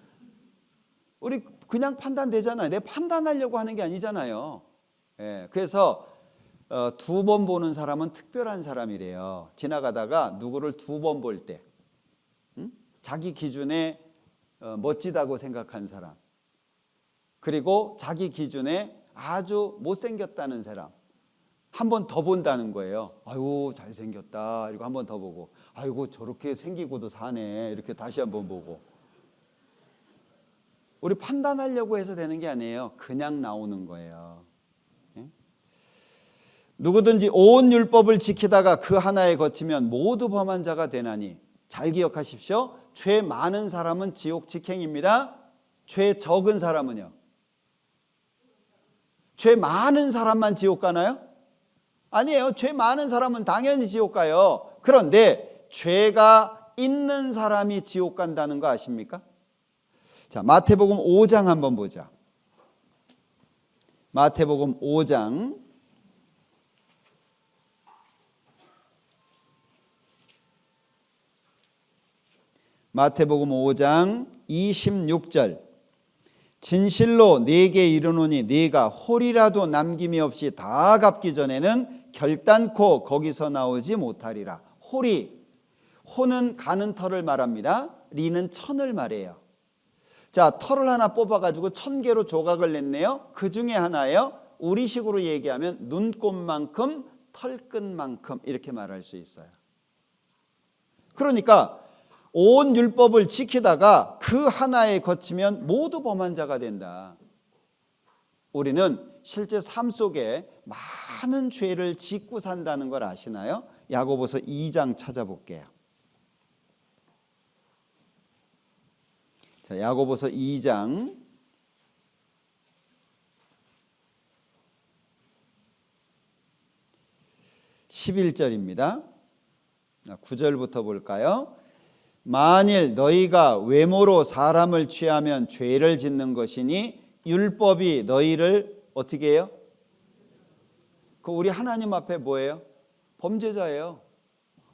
우리 그냥 판단되잖아요. 내 판단하려고 하는 게 아니잖아요. 예, 그래서 두 번 보는 사람은 특별한 사람이래요. 지나가다가 누구를 두 번 볼 때, 자기 기준에 멋지다고 생각한 사람, 그리고 자기 기준에 아주 못생겼다는 사람 한 번 더 본다는 거예요. 아이고 잘생겼다. 이러고 한 번 더 보고, 아이고 저렇게 생기고도 사네. 이렇게 다시 한 번 보고. 우리 판단하려고 해서 되는 게 아니에요. 그냥 나오는 거예요. 예? 누구든지 온 율법을 지키다가 그 하나에 거치면 모두 범한 자가 되나니. 잘 기억하십시오. 죄 많은 사람은 지옥 직행입니다. 죄 적은 사람은요? 죄 많은 사람만 지옥 가나요? 아니에요. 죄 많은 사람은 당연히 지옥 가요. 그런데 죄가 있는 사람이 지옥 간다는 거 아십니까? 자, 마태복음 5장 한번 보자. 마태복음 5장 마태복음 5장 26절. 진실로 네게 이르노니 네가 홀이라도 남김이 없이 다 갚기 전에는 결단코 거기서 나오지 못하리라. 홀이, 호는 가는 털을 말합니다. 리는 천을 말해요. 자, 털을 하나 뽑아가지고 1000개로 조각을 냈네요. 그 중에 하나예요. 우리식으로 얘기하면 눈곱만큼 털끝만큼 이렇게 말할 수 있어요. 그러니까 온 율법을 지키다가 그 하나에 거치면 모두 범한 자가 된다. 우리는 실제 삶 속에 많은 죄를 짓고 산다는 걸 아시나요? 야고보서 2장 찾아볼게요. 자, 야고보서 2장 11절입니다. 9절부터 볼까요? 만일 너희가 외모로 사람을 취하면 죄를 짓는 것이니 율법이 너희를 어떻게 해요? 그 우리 하나님 앞에 뭐예요? 범죄자예요.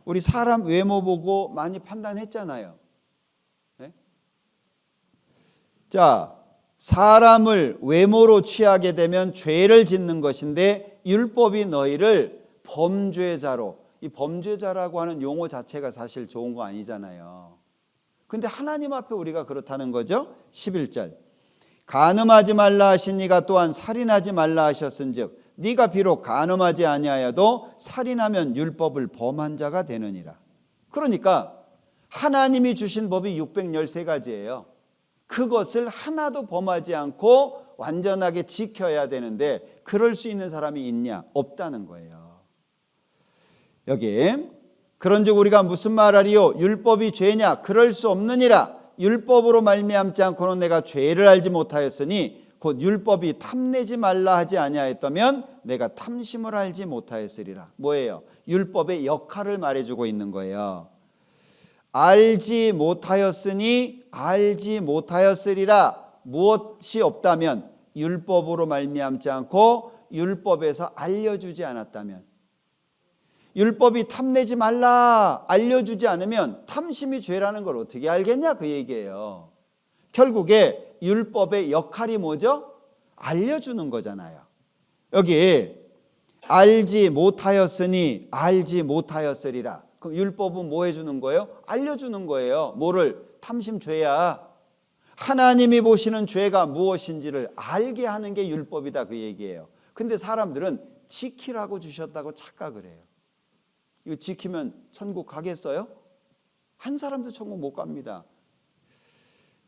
우리 사람 외모 보고 많이 판단했잖아요. 네? 자, 사람을 외모로 취하게 되면 죄를 짓는 것인데 율법이 너희를 범죄자로, 이 범죄자라고 하는 용어 자체가 사실 좋은 거 아니잖아요. 근데 하나님 앞에 우리가 그렇다는 거죠. 11절. 간음하지 말라 하신 이가 또한 살인하지 말라 하셨은즉 네가 비록 간음하지 아니하여도 살인하면 율법을 범한 자가 되느니라. 그러니까 하나님이 주신 법이 613가지예요. 그것을 하나도 범하지 않고 완전하게 지켜야 되는데 그럴 수 있는 사람이 있냐? 없다는 거예요. 여기 그런즉 우리가 무슨 말하리요? 율법이 죄냐? 그럴 수 없느니라. 율법으로 말미암지 않고는 내가 죄를 알지 못하였으니 곧 율법이 탐내지 말라 하지 아니하였다면 내가 탐심을 알지 못하였으리라. 뭐예요? 율법의 역할을 말해주고 있는 거예요. 알지 못하였으니 알지 못하였으리라. 무엇이 없다면 율법으로 말미암지 않고 율법에서 알려주지 않았다면, 율법이 탐내지 말라 알려주지 않으면 탐심이 죄라는 걸 어떻게 알겠냐 그 얘기예요. 결국에 율법의 역할이 뭐죠? 알려주는 거잖아요. 여기 알지 못하였으니 알지 못하였으리라. 그럼 율법은 뭐 해주는 거예요? 알려주는 거예요. 뭐를? 탐심 죄야. 하나님이 보시는 죄가 무엇인지를 알게 하는 게 율법이다 그 얘기예요. 근데 사람들은 지키라고 주셨다고 착각을 해요. 이거 지키면 천국 가겠어요? 한 사람도 천국 못 갑니다.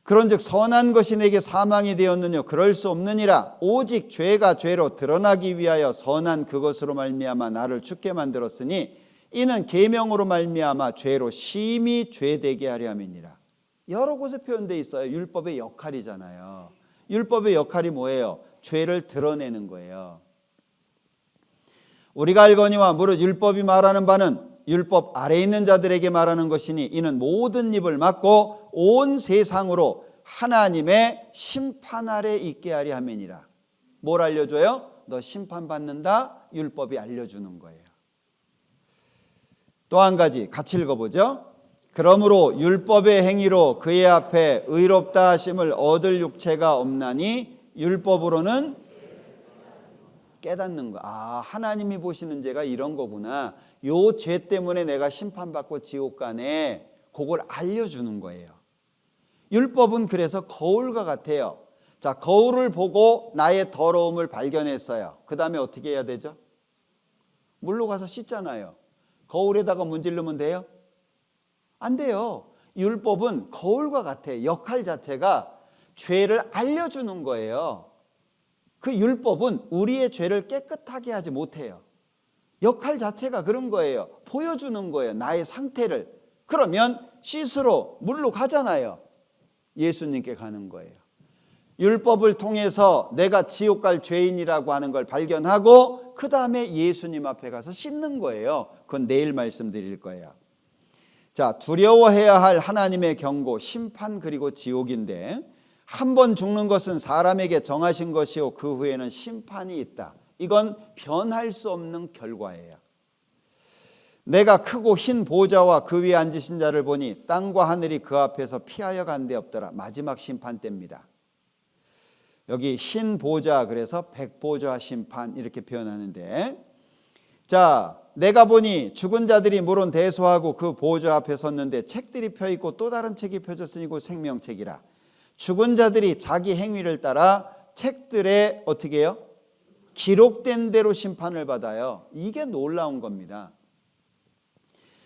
그런즉 선한 것이 내게 사망이 되었느냐? 그럴 수 없느니라. 오직 죄가 죄로 드러나기 위하여 선한 그것으로 말미암아 나를 죽게 만들었으니 이는 계명으로 말미암아 죄로 심히 죄되게 하려 함이니라. 여러 곳에 표현되어 있어요. 율법의 역할이잖아요. 율법의 역할이 뭐예요? 죄를 드러내는 거예요. 우리가 알거니와 무릇 율법이 말하는 바는 율법 아래 있는 자들에게 말하는 것이니 이는 모든 입을 막고 온 세상으로 하나님의 심판 아래 있게 하려 함이니라. 뭘 알려줘요? 너 심판받는다. 율법이 알려주는 거예요. 또 한 가지 같이 읽어보죠. 그러므로 율법의 행위로 그의 앞에 의롭다 하심을 얻을 육체가 없나니 율법으로는 깨닫는 거. 아, 하나님이 보시는 죄가 이런 거구나. 요 죄 때문에 내가 심판받고 지옥 가네. 그걸 알려주는 거예요. 율법은 그래서 거울과 같아요. 자, 거울을 보고 나의 더러움을 발견했어요. 그 다음에 어떻게 해야 되죠? 물로 가서 씻잖아요. 거울에다가 문지르면 돼요? 안 돼요. 율법은 거울과 같아요. 역할 자체가 죄를 알려주는 거예요. 그 율법은 우리의 죄를 깨끗하게 하지 못해요. 역할 자체가 그런 거예요. 보여주는 거예요. 나의 상태를. 그러면 씻으러 물로 가잖아요. 예수님께 가는 거예요. 율법을 통해서 내가 지옥 갈 죄인이라고 하는 걸 발견하고 그 다음에 예수님 앞에 가서 씻는 거예요. 그건 내일 말씀드릴 거예요. 자, 두려워해야 할 하나님의 경고, 심판 그리고 지옥인데 한 번 죽는 것은 사람에게 정하신 것이요 그 후에는 심판이 있다. 이건 변할 수 없는 결과예요. 내가 크고 흰 보좌와 그 위에 앉으신 자를 보니 땅과 하늘이 그 앞에서 피하여 간 데 없더라. 마지막 심판 때입니다. 여기 흰 보좌, 그래서 백보좌 심판 이렇게 표현하는데, 자, 내가 보니 죽은 자들이 물은 대소하고 그 보좌 앞에 섰는데 책들이 펴있고 또 다른 책이 펴졌으니 곧 생명책이라. 죽은 자들이 자기 행위를 따라 책들에 어떻게 해요? 기록된 대로 심판을 받아요. 이게 놀라운 겁니다.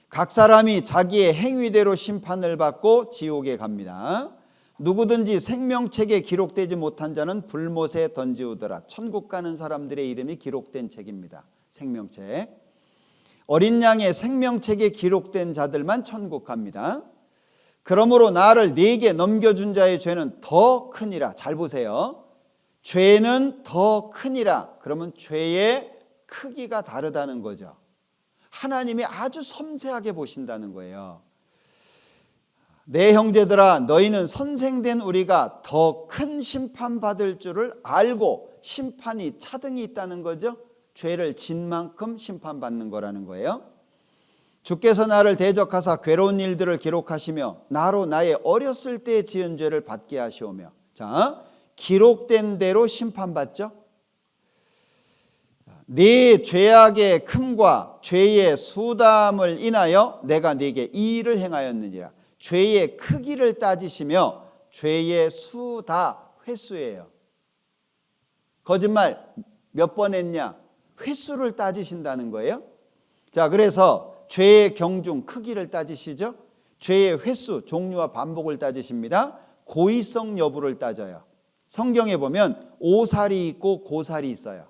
각 사람이 자기의 행위대로 심판을 받고 지옥에 갑니다. 누구든지 생명책에 기록되지 못한 자는 불못에 던지우더라. 천국 가는 사람들의 이름이 기록된 책입니다. 생명책. 어린 양의 생명책에 기록된 자들만 천국 갑니다. 그러므로 나를 네게 넘겨준 자의 죄는 더 크니라. 잘 보세요. 죄는 더 크니라. 그러면 죄의 크기가 다르다는 거죠. 하나님이 아주 섬세하게 보신다는 거예요. 내 형제들아, 너희는 선생된 우리가 더 큰 심판받을 줄을 알고, 심판이 차등이 있다는 거죠. 죄를 진 만큼 심판받는 거라는 거예요. 주께서 나를 대적하사 괴로운 일들을 기록하시며 나로 나의 어렸을 때 지은 죄를 받게 하시오며. 자, 기록된 대로 심판받죠. 네 죄악의 큼과 죄의 수담을 인하여 내가 네게 이 일을 행하였느니라. 죄의 크기를 따지시며 죄의 수다, 횟수예요. 거짓말 몇 번 했냐? 횟수를 따지신다는 거예요. 자, 그래서 죄의 경중, 크기를 따지시죠. 죄의 횟수, 종류와 반복을 따지십니다. 고의성 여부를 따져요. 성경에 보면 오살이 있고 고살이 있어요.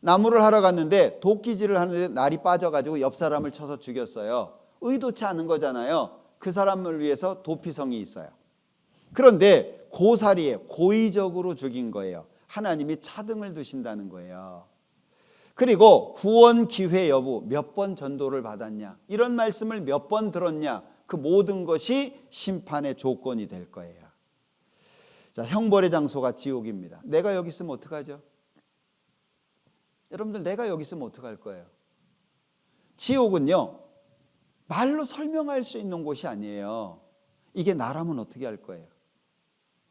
나무를 하러 갔는데 도끼질을 하는데 날이 빠져가지고 옆 사람을 쳐서 죽였어요. 의도치 않은 거잖아요. 그 사람을 위해서 도피성이 있어요. 그런데 고살이에요. 고의적으로 죽인 거예요. 하나님이 차등을 두신다는 거예요. 그리고 구원 기회 여부, 몇 번 전도를 받았냐, 이런 말씀을 몇 번 들었냐, 그 모든 것이 심판의 조건이 될 거예요. 자, 형벌의 장소가 지옥입니다. 내가 여기 있으면 어떡하죠? 여러분들, 내가 여기 있으면 어떡할 거예요? 지옥은요, 말로 설명할 수 있는 곳이 아니에요. 이게 나라면 어떻게 할 거예요?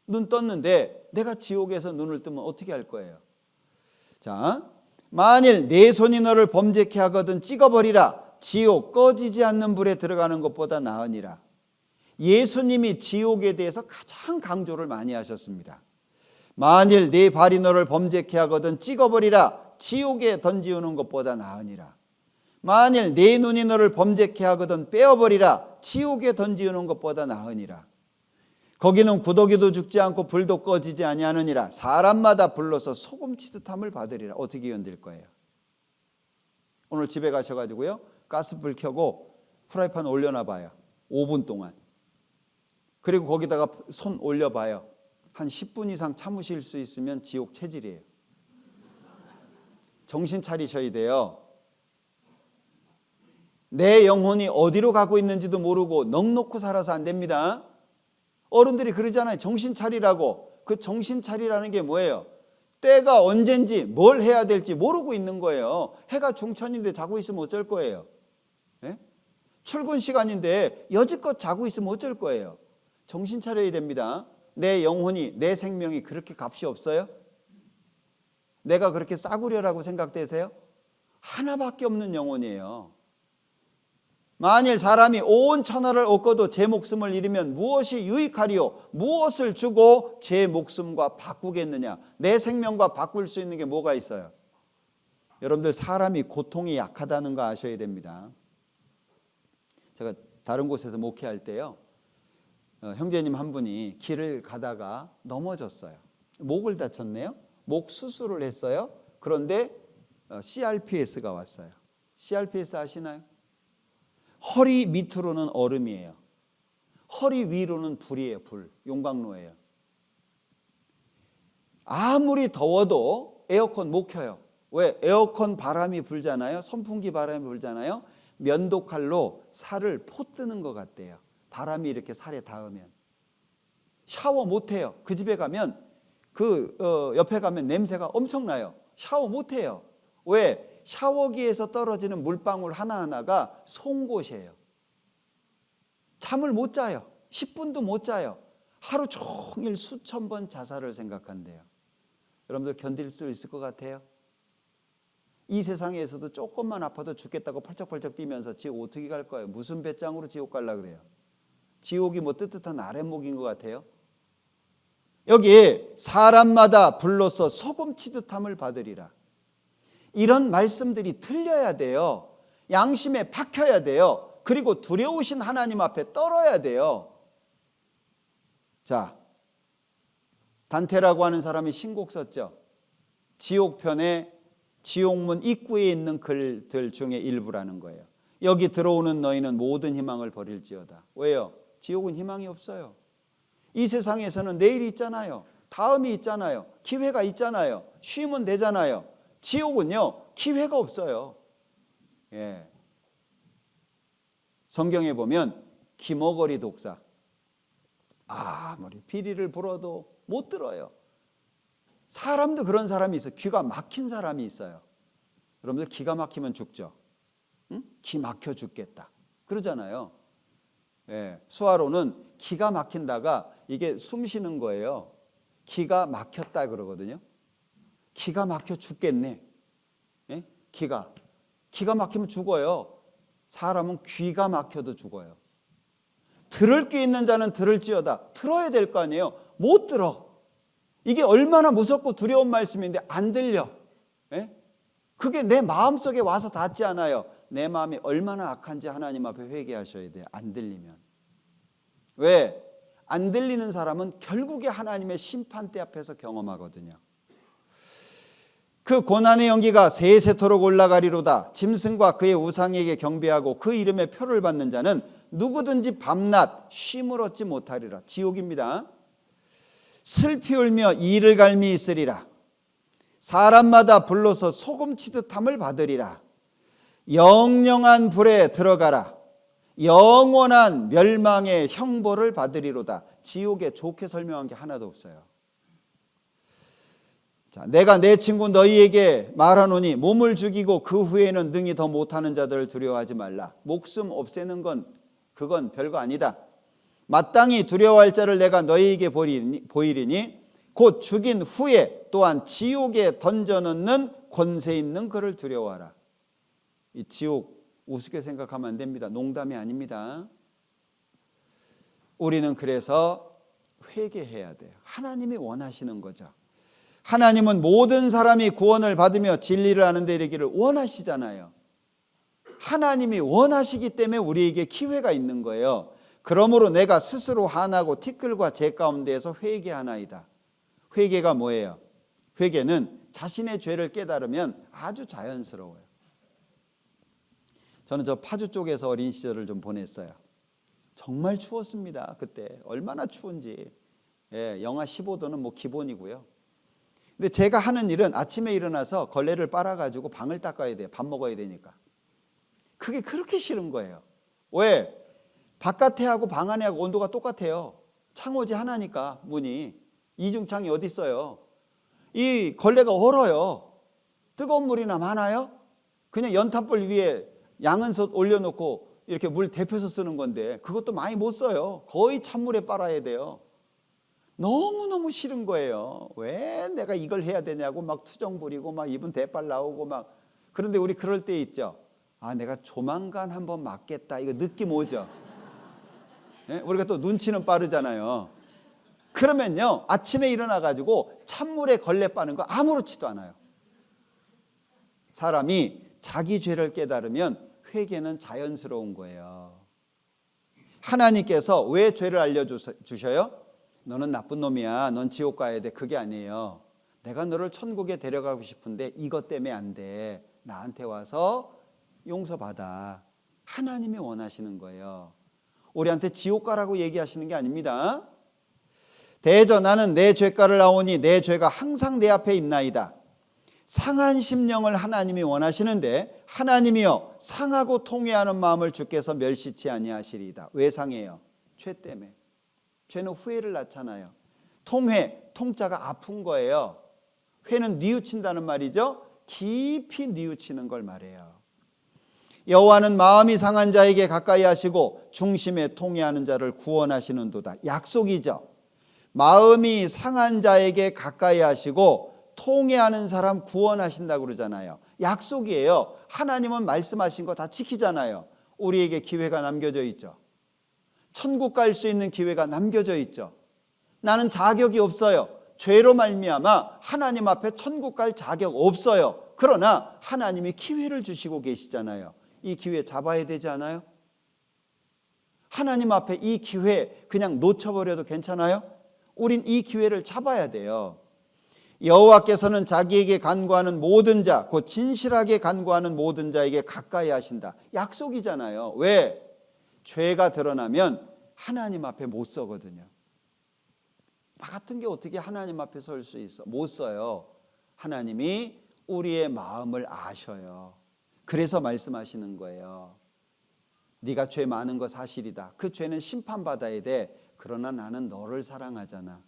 눈 떴는데 내가 지옥에서 눈을 뜨면 어떻게 할 거예요? 자, 만일 내 손이 너를 범죄케 하거든 찍어버리라. 지옥, 꺼지지 않는 불에 들어가는 것보다 나으니라. 예수님이 지옥에 대해서 가장 강조를 많이 하셨습니다. 만일 내 발이 너를 범죄케 하거든 찍어버리라. 지옥에 던지우는 것보다 나으니라. 만일 내 눈이 너를 범죄케 하거든 빼어버리라. 지옥에 던지우는 것보다 나으니라. 거기는 구더기도 죽지 않고 불도 꺼지지 아니하느니라. 사람마다 불러서 소금 치듯함을 받으리라. 어떻게 견딜 거예요? 오늘 집에 가셔가지고요, 가스불 켜고 프라이팬 올려놔 봐요. 5분 동안. 그리고 거기다가 손 올려봐요. 한 10분 이상 참으실 수 있으면 지옥 체질이에요. 정신 차리셔야 돼요. 내 영혼이 어디로 가고 있는지도 모르고 넋놓고 살아서 안 됩니다. 어른들이 그러잖아요. 정신 차리라고. 그 정신 차리라는 게 뭐예요? 때가 언젠지 뭘 해야 될지 모르고 있는 거예요. 해가 중천인데 자고 있으면 어쩔 거예요? 예? 출근 시간인데 여지껏 자고 있으면 어쩔 거예요? 정신 차려야 됩니다. 내 영혼이, 내 생명이 그렇게 값이 없어요? 내가 그렇게 싸구려라고 생각되세요? 하나밖에 없는 영혼이에요. 만일 사람이 온 천하를 얻고도 제 목숨을 잃으면 무엇이 유익하리요? 무엇을 주고 제 목숨과 바꾸겠느냐? 내 생명과 바꿀 수 있는 게 뭐가 있어요? 여러분들, 사람이 고통이 약하다는 거 아셔야 됩니다. 제가 다른 곳에서 목회할 때요, 형제님 한 분이 길을 가다가 넘어졌어요. 목을 다쳤네요. 목 수술을 했어요. 그런데 CRPS가 왔어요. CRPS 아시나요? 허리 밑으로는 얼음이에요. 허리 위로는 불이에요. 불. 용광로예요. 아무리 더워도 에어컨 못 켜요. 왜? 에어컨 바람이 불잖아요. 선풍기 바람이 불잖아요. 면도칼로 살을 포뜨는 것 같대요. 바람이 이렇게 살에 닿으면. 샤워 못 해요. 그 집에 가면 옆에 가면 냄새가 엄청나요. 샤워 못 해요. 왜? 샤워기에서 떨어지는 물방울 하나하나가 송곳이에요. 잠을 못 자요. 10분도 못 자요. 하루 종일 수천 번 자살을 생각한대요. 여러분들 견딜 수 있을 것 같아요? 이 세상에서도 조금만 아파도 죽겠다고 펄쩍펄쩍 뛰면서 지옥 어떻게 갈 거예요? 무슨 배짱으로 지옥 가려고 그래요? 지옥이 뭐 뜨뜻한 아랫목인 것 같아요? 여기 사람마다 불로서 소금 치듯함을 받으리라. 이런 말씀들이 들려야 돼요. 양심에 박혀야 돼요. 그리고 두려우신 하나님 앞에 떨어야 돼요. 자, 단테라고 하는 사람이 신곡 썼죠. 지옥편에 지옥문 입구에 있는 글들 중에 일부라는 거예요. 여기 들어오는 너희는 모든 희망을 버릴지어다. 왜요? 지옥은 희망이 없어요. 이 세상에서는 내일이 있잖아요. 다음이 있잖아요. 기회가 있잖아요. 쉬면 되잖아요. 지옥은요, 기회가 없어요. 예. 성경에 보면 기머거리 독사, 아무리 비리를 불어도 못 들어요. 사람도 그런 사람이 있어요. 귀가 막힌 사람이 있어요. 여러분들, 기가 막히면 죽죠. 응? 기 막혀 죽겠다 그러잖아요. 예. 수화로는 기가 막힌다가 이게 숨 쉬는 거예요. 기가 막혔다 그러거든요. 기가 막혀 죽겠네. 예? 기가 막히면 죽어요. 사람은 귀가 막혀도 죽어요. 들을 게 있는 자는 들을지어다. 들어야 될 거 아니에요. 못 들어. 이게 얼마나 무섭고 두려운 말씀인데 안 들려. 예? 그게 내 마음속에 와서 닿지 않아요. 내 마음이 얼마나 악한지 하나님 앞에 회개하셔야 돼요. 안 들리면. 왜? 안 들리는 사람은 결국에 하나님의 심판대 앞에서 경험하거든요. 그 고난의 연기가 세세토록 올라가리로다. 짐승과 그의 우상에게 경배하고 그 이름의 표를 받는 자는 누구든지 밤낮 쉼을 얻지 못하리라. 지옥입니다. 슬피 울며 이를 갈미 있으리라. 사람마다 불로서 소금 치듯함을 받으리라. 영영한 불에 들어가라. 영원한 멸망의 형벌을 받으리로다. 지옥에 좋게 설명한 게 하나도 없어요. 자, 내가 내 친구 너희에게 말하노니 몸을 죽이고 그 후에는 능히 더 못하는 자들을 두려워하지 말라. 목숨 없애는 건 그건 별거 아니다. 마땅히 두려워할 자를 내가 너희에게 보이리니 곧 죽인 후에 또한 지옥에 던져넣는 권세 있는 그를 두려워하라. 이 지옥 우습게 생각하면 안 됩니다. 농담이 아닙니다. 우리는 그래서 회개해야 돼요. 하나님이 원하시는 거죠. 하나님은 모든 사람이 구원을 받으며 진리를 아는 데 이르기를 원하시잖아요. 하나님이 원하시기 때문에 우리에게 기회가 있는 거예요. 그러므로 내가 스스로 한하고 티끌과 재 가운데에서 회개하나이다. 회개가 뭐예요? 회개는 자신의 죄를 깨달으면 아주 자연스러워요. 저는 저 파주 쪽에서 어린 시절을 좀 보냈어요. 정말 추웠습니다. 그때 얼마나 추운지. 예, 영하 15도는 뭐 기본이고요. 근데 제가 하는 일은 아침에 일어나서 걸레를 빨아가지고 방을 닦아야 돼요. 밥 먹어야 되니까. 그게 그렇게 싫은 거예요. 왜? 바깥에 하고 방 안에 하고 온도가 똑같아요. 창호지 하나니까 문이. 이중창이 어디 있어요? 이 걸레가 얼어요. 뜨거운 물이나 많아요? 그냥 연탄불 위에 양은솥 올려놓고 이렇게 물 데펴서 쓰는 건데 그것도 많이 못 써요. 거의 찬물에 빨아야 돼요. 너무너무 싫은 거예요. 왜 내가 이걸 해야 되냐고 막 투정 부리고 막 입은 대빨 나오고 막. 그런데 우리 그럴 때 있죠. 아, 내가 조만간 한번 맞겠다. 이거 느낌 오죠? 네? 우리가 또 눈치는 빠르잖아요. 그러면요, 아침에 일어나가지고 찬물에 걸레 빠는 거 아무렇지도 않아요. 사람이 자기 죄를 깨달으면 회개는 자연스러운 거예요. 하나님께서 왜 죄를 알려주셔요? 너는 나쁜 놈이야. 넌 지옥 가야 돼. 그게 아니에요. 내가 너를 천국에 데려가고 싶은데 이것 때문에 안 돼. 나한테 와서 용서받아. 하나님이 원하시는 거예요. 우리한테 지옥 가라고 얘기하시는 게 아닙니다. 대저 나는 내 죄가를 아오니 내 죄가 항상 내 앞에 있나이다. 상한 심령을 하나님이 원하시는데 하나님이여 상하고 통회하는 마음을 주께서 멸시치 아니하시리이다. 왜 상해요? 죄 때문에. 죄는 후회를 낳잖아요. 통회, 통자가 아픈 거예요. 회는 뉘우친다는 말이죠. 깊이 뉘우치는 걸 말해요. 여호와는 마음이 상한 자에게 가까이 하시고 중심에 통회하는 자를 구원하시는도다. 약속이죠. 마음이 상한 자에게 가까이 하시고 통회하는 사람 구원하신다고 그러잖아요. 약속이에요. 하나님은 말씀하신 거 다 지키잖아요. 우리에게 기회가 남겨져 있죠. 천국 갈 수 있는 기회가 남겨져 있죠. 나는 자격이 없어요. 죄로 말미암아 하나님 앞에 천국 갈 자격 없어요. 그러나 하나님이 기회를 주시고 계시잖아요. 이 기회 잡아야 되지 않아요? 하나님 앞에 이 기회 그냥 놓쳐버려도 괜찮아요? 우린 이 기회를 잡아야 돼요. 여호와께서는 자기에게 간구하는 모든 자, 곧 진실하게 간구하는 모든 자에게 가까이 하신다. 약속이잖아요. 왜? 죄가 드러나면 하나님 앞에 못 서거든요. 나 같은 게 어떻게 하나님 앞에 설 수 있어? 못 서요. 하나님이 우리의 마음을 아셔요. 그래서 말씀하시는 거예요. 네가 죄 많은 거 사실이다. 그 죄는 심판받아야 돼. 그러나 나는 너를 사랑하잖아.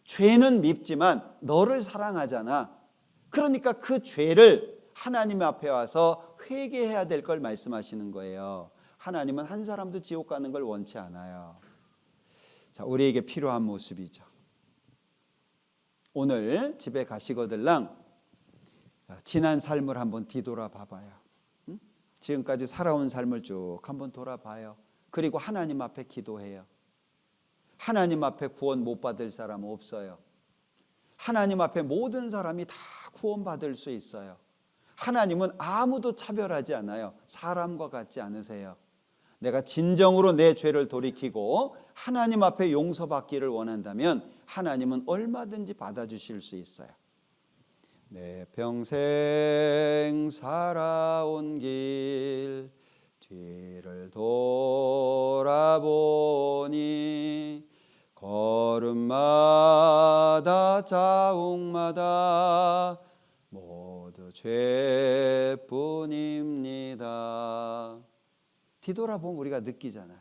죄는 밉지만 너를 사랑하잖아. 그러니까 그 죄를 하나님 앞에 와서 회개해야 될 걸 말씀하시는 거예요. 하나님은 한 사람도 지옥 가는 걸 원치 않아요. 자, 우리에게 필요한 모습이죠. 오늘 집에 가시거들랑 지난 삶을 한번 뒤돌아 봐봐요. 지금까지 살아온 삶을 쭉 한번 돌아봐요. 그리고 하나님 앞에 기도해요. 하나님 앞에 구원 못 받을 사람 없어요. 하나님 앞에 모든 사람이 다 구원받을 수 있어요. 하나님은 아무도 차별하지 않아요. 사람과 같지 않으세요. 내가 진정으로 내 죄를 돌이키고 하나님 앞에 용서받기를 원한다면 하나님은 얼마든지 받아주실 수 있어요. 내 평생 살아온 길 뒤를 돌아보니 걸음마다 자욱마다 모두 죄뿐입니다. 뒤돌아보면 우리가 느끼잖아요.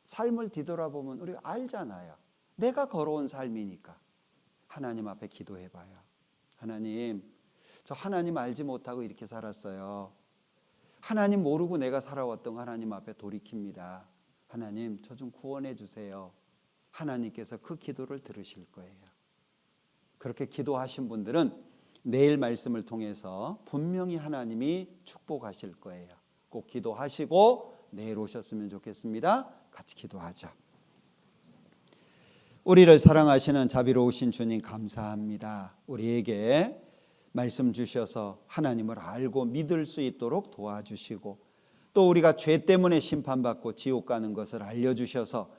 삶을 뒤돌아보면 우리가 알잖아요. 내가 걸어온 삶이니까. 하나님 앞에 기도해봐요. 하나님, 저 하나님 알지 못하고 이렇게 살았어요. 하나님 모르고 내가 살아왔던 하나님 앞에 돌이킵니다. 하나님, 저 좀 구원해 주세요. 하나님께서 그 기도를 들으실 거예요. 그렇게 기도하신 분들은 내일 말씀을 통해서 분명히 하나님이 축복하실 거예요. 꼭 기도하시고 내일 오셨으면 좋겠습니다. 같이 기도하자. 우리를 사랑하시는 자비로우신 주님 감사합니다. 우리에게 말씀 주셔서 하나님을 알고 믿을 수 있도록 도와주시고 또 우리가 죄 때문에 심판받고 지옥 가는 것을 알려주셔서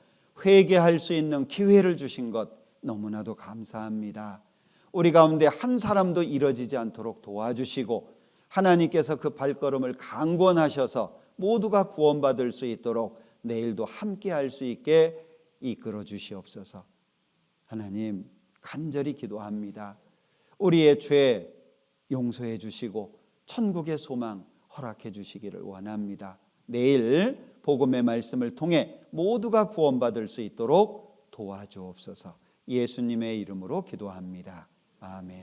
회개할 수 있는 기회를 주신 것 너무나도 감사합니다. 우리 가운데 한 사람도 이뤄지지 않도록 도와주시고 하나님께서 그 발걸음을 강권하셔서 모두가 구원받을 수 있도록 내일도 함께 할 수 있게 이끌어 주시옵소서. 하나님, 간절히 기도합니다. 우리의 죄 용서해 주시고 천국의 소망 허락해 주시기를 원합니다. 내일 복음의 말씀을 통해 모두가 구원받을 수 있도록 도와주옵소서. 예수님의 이름으로 기도합니다. 아멘.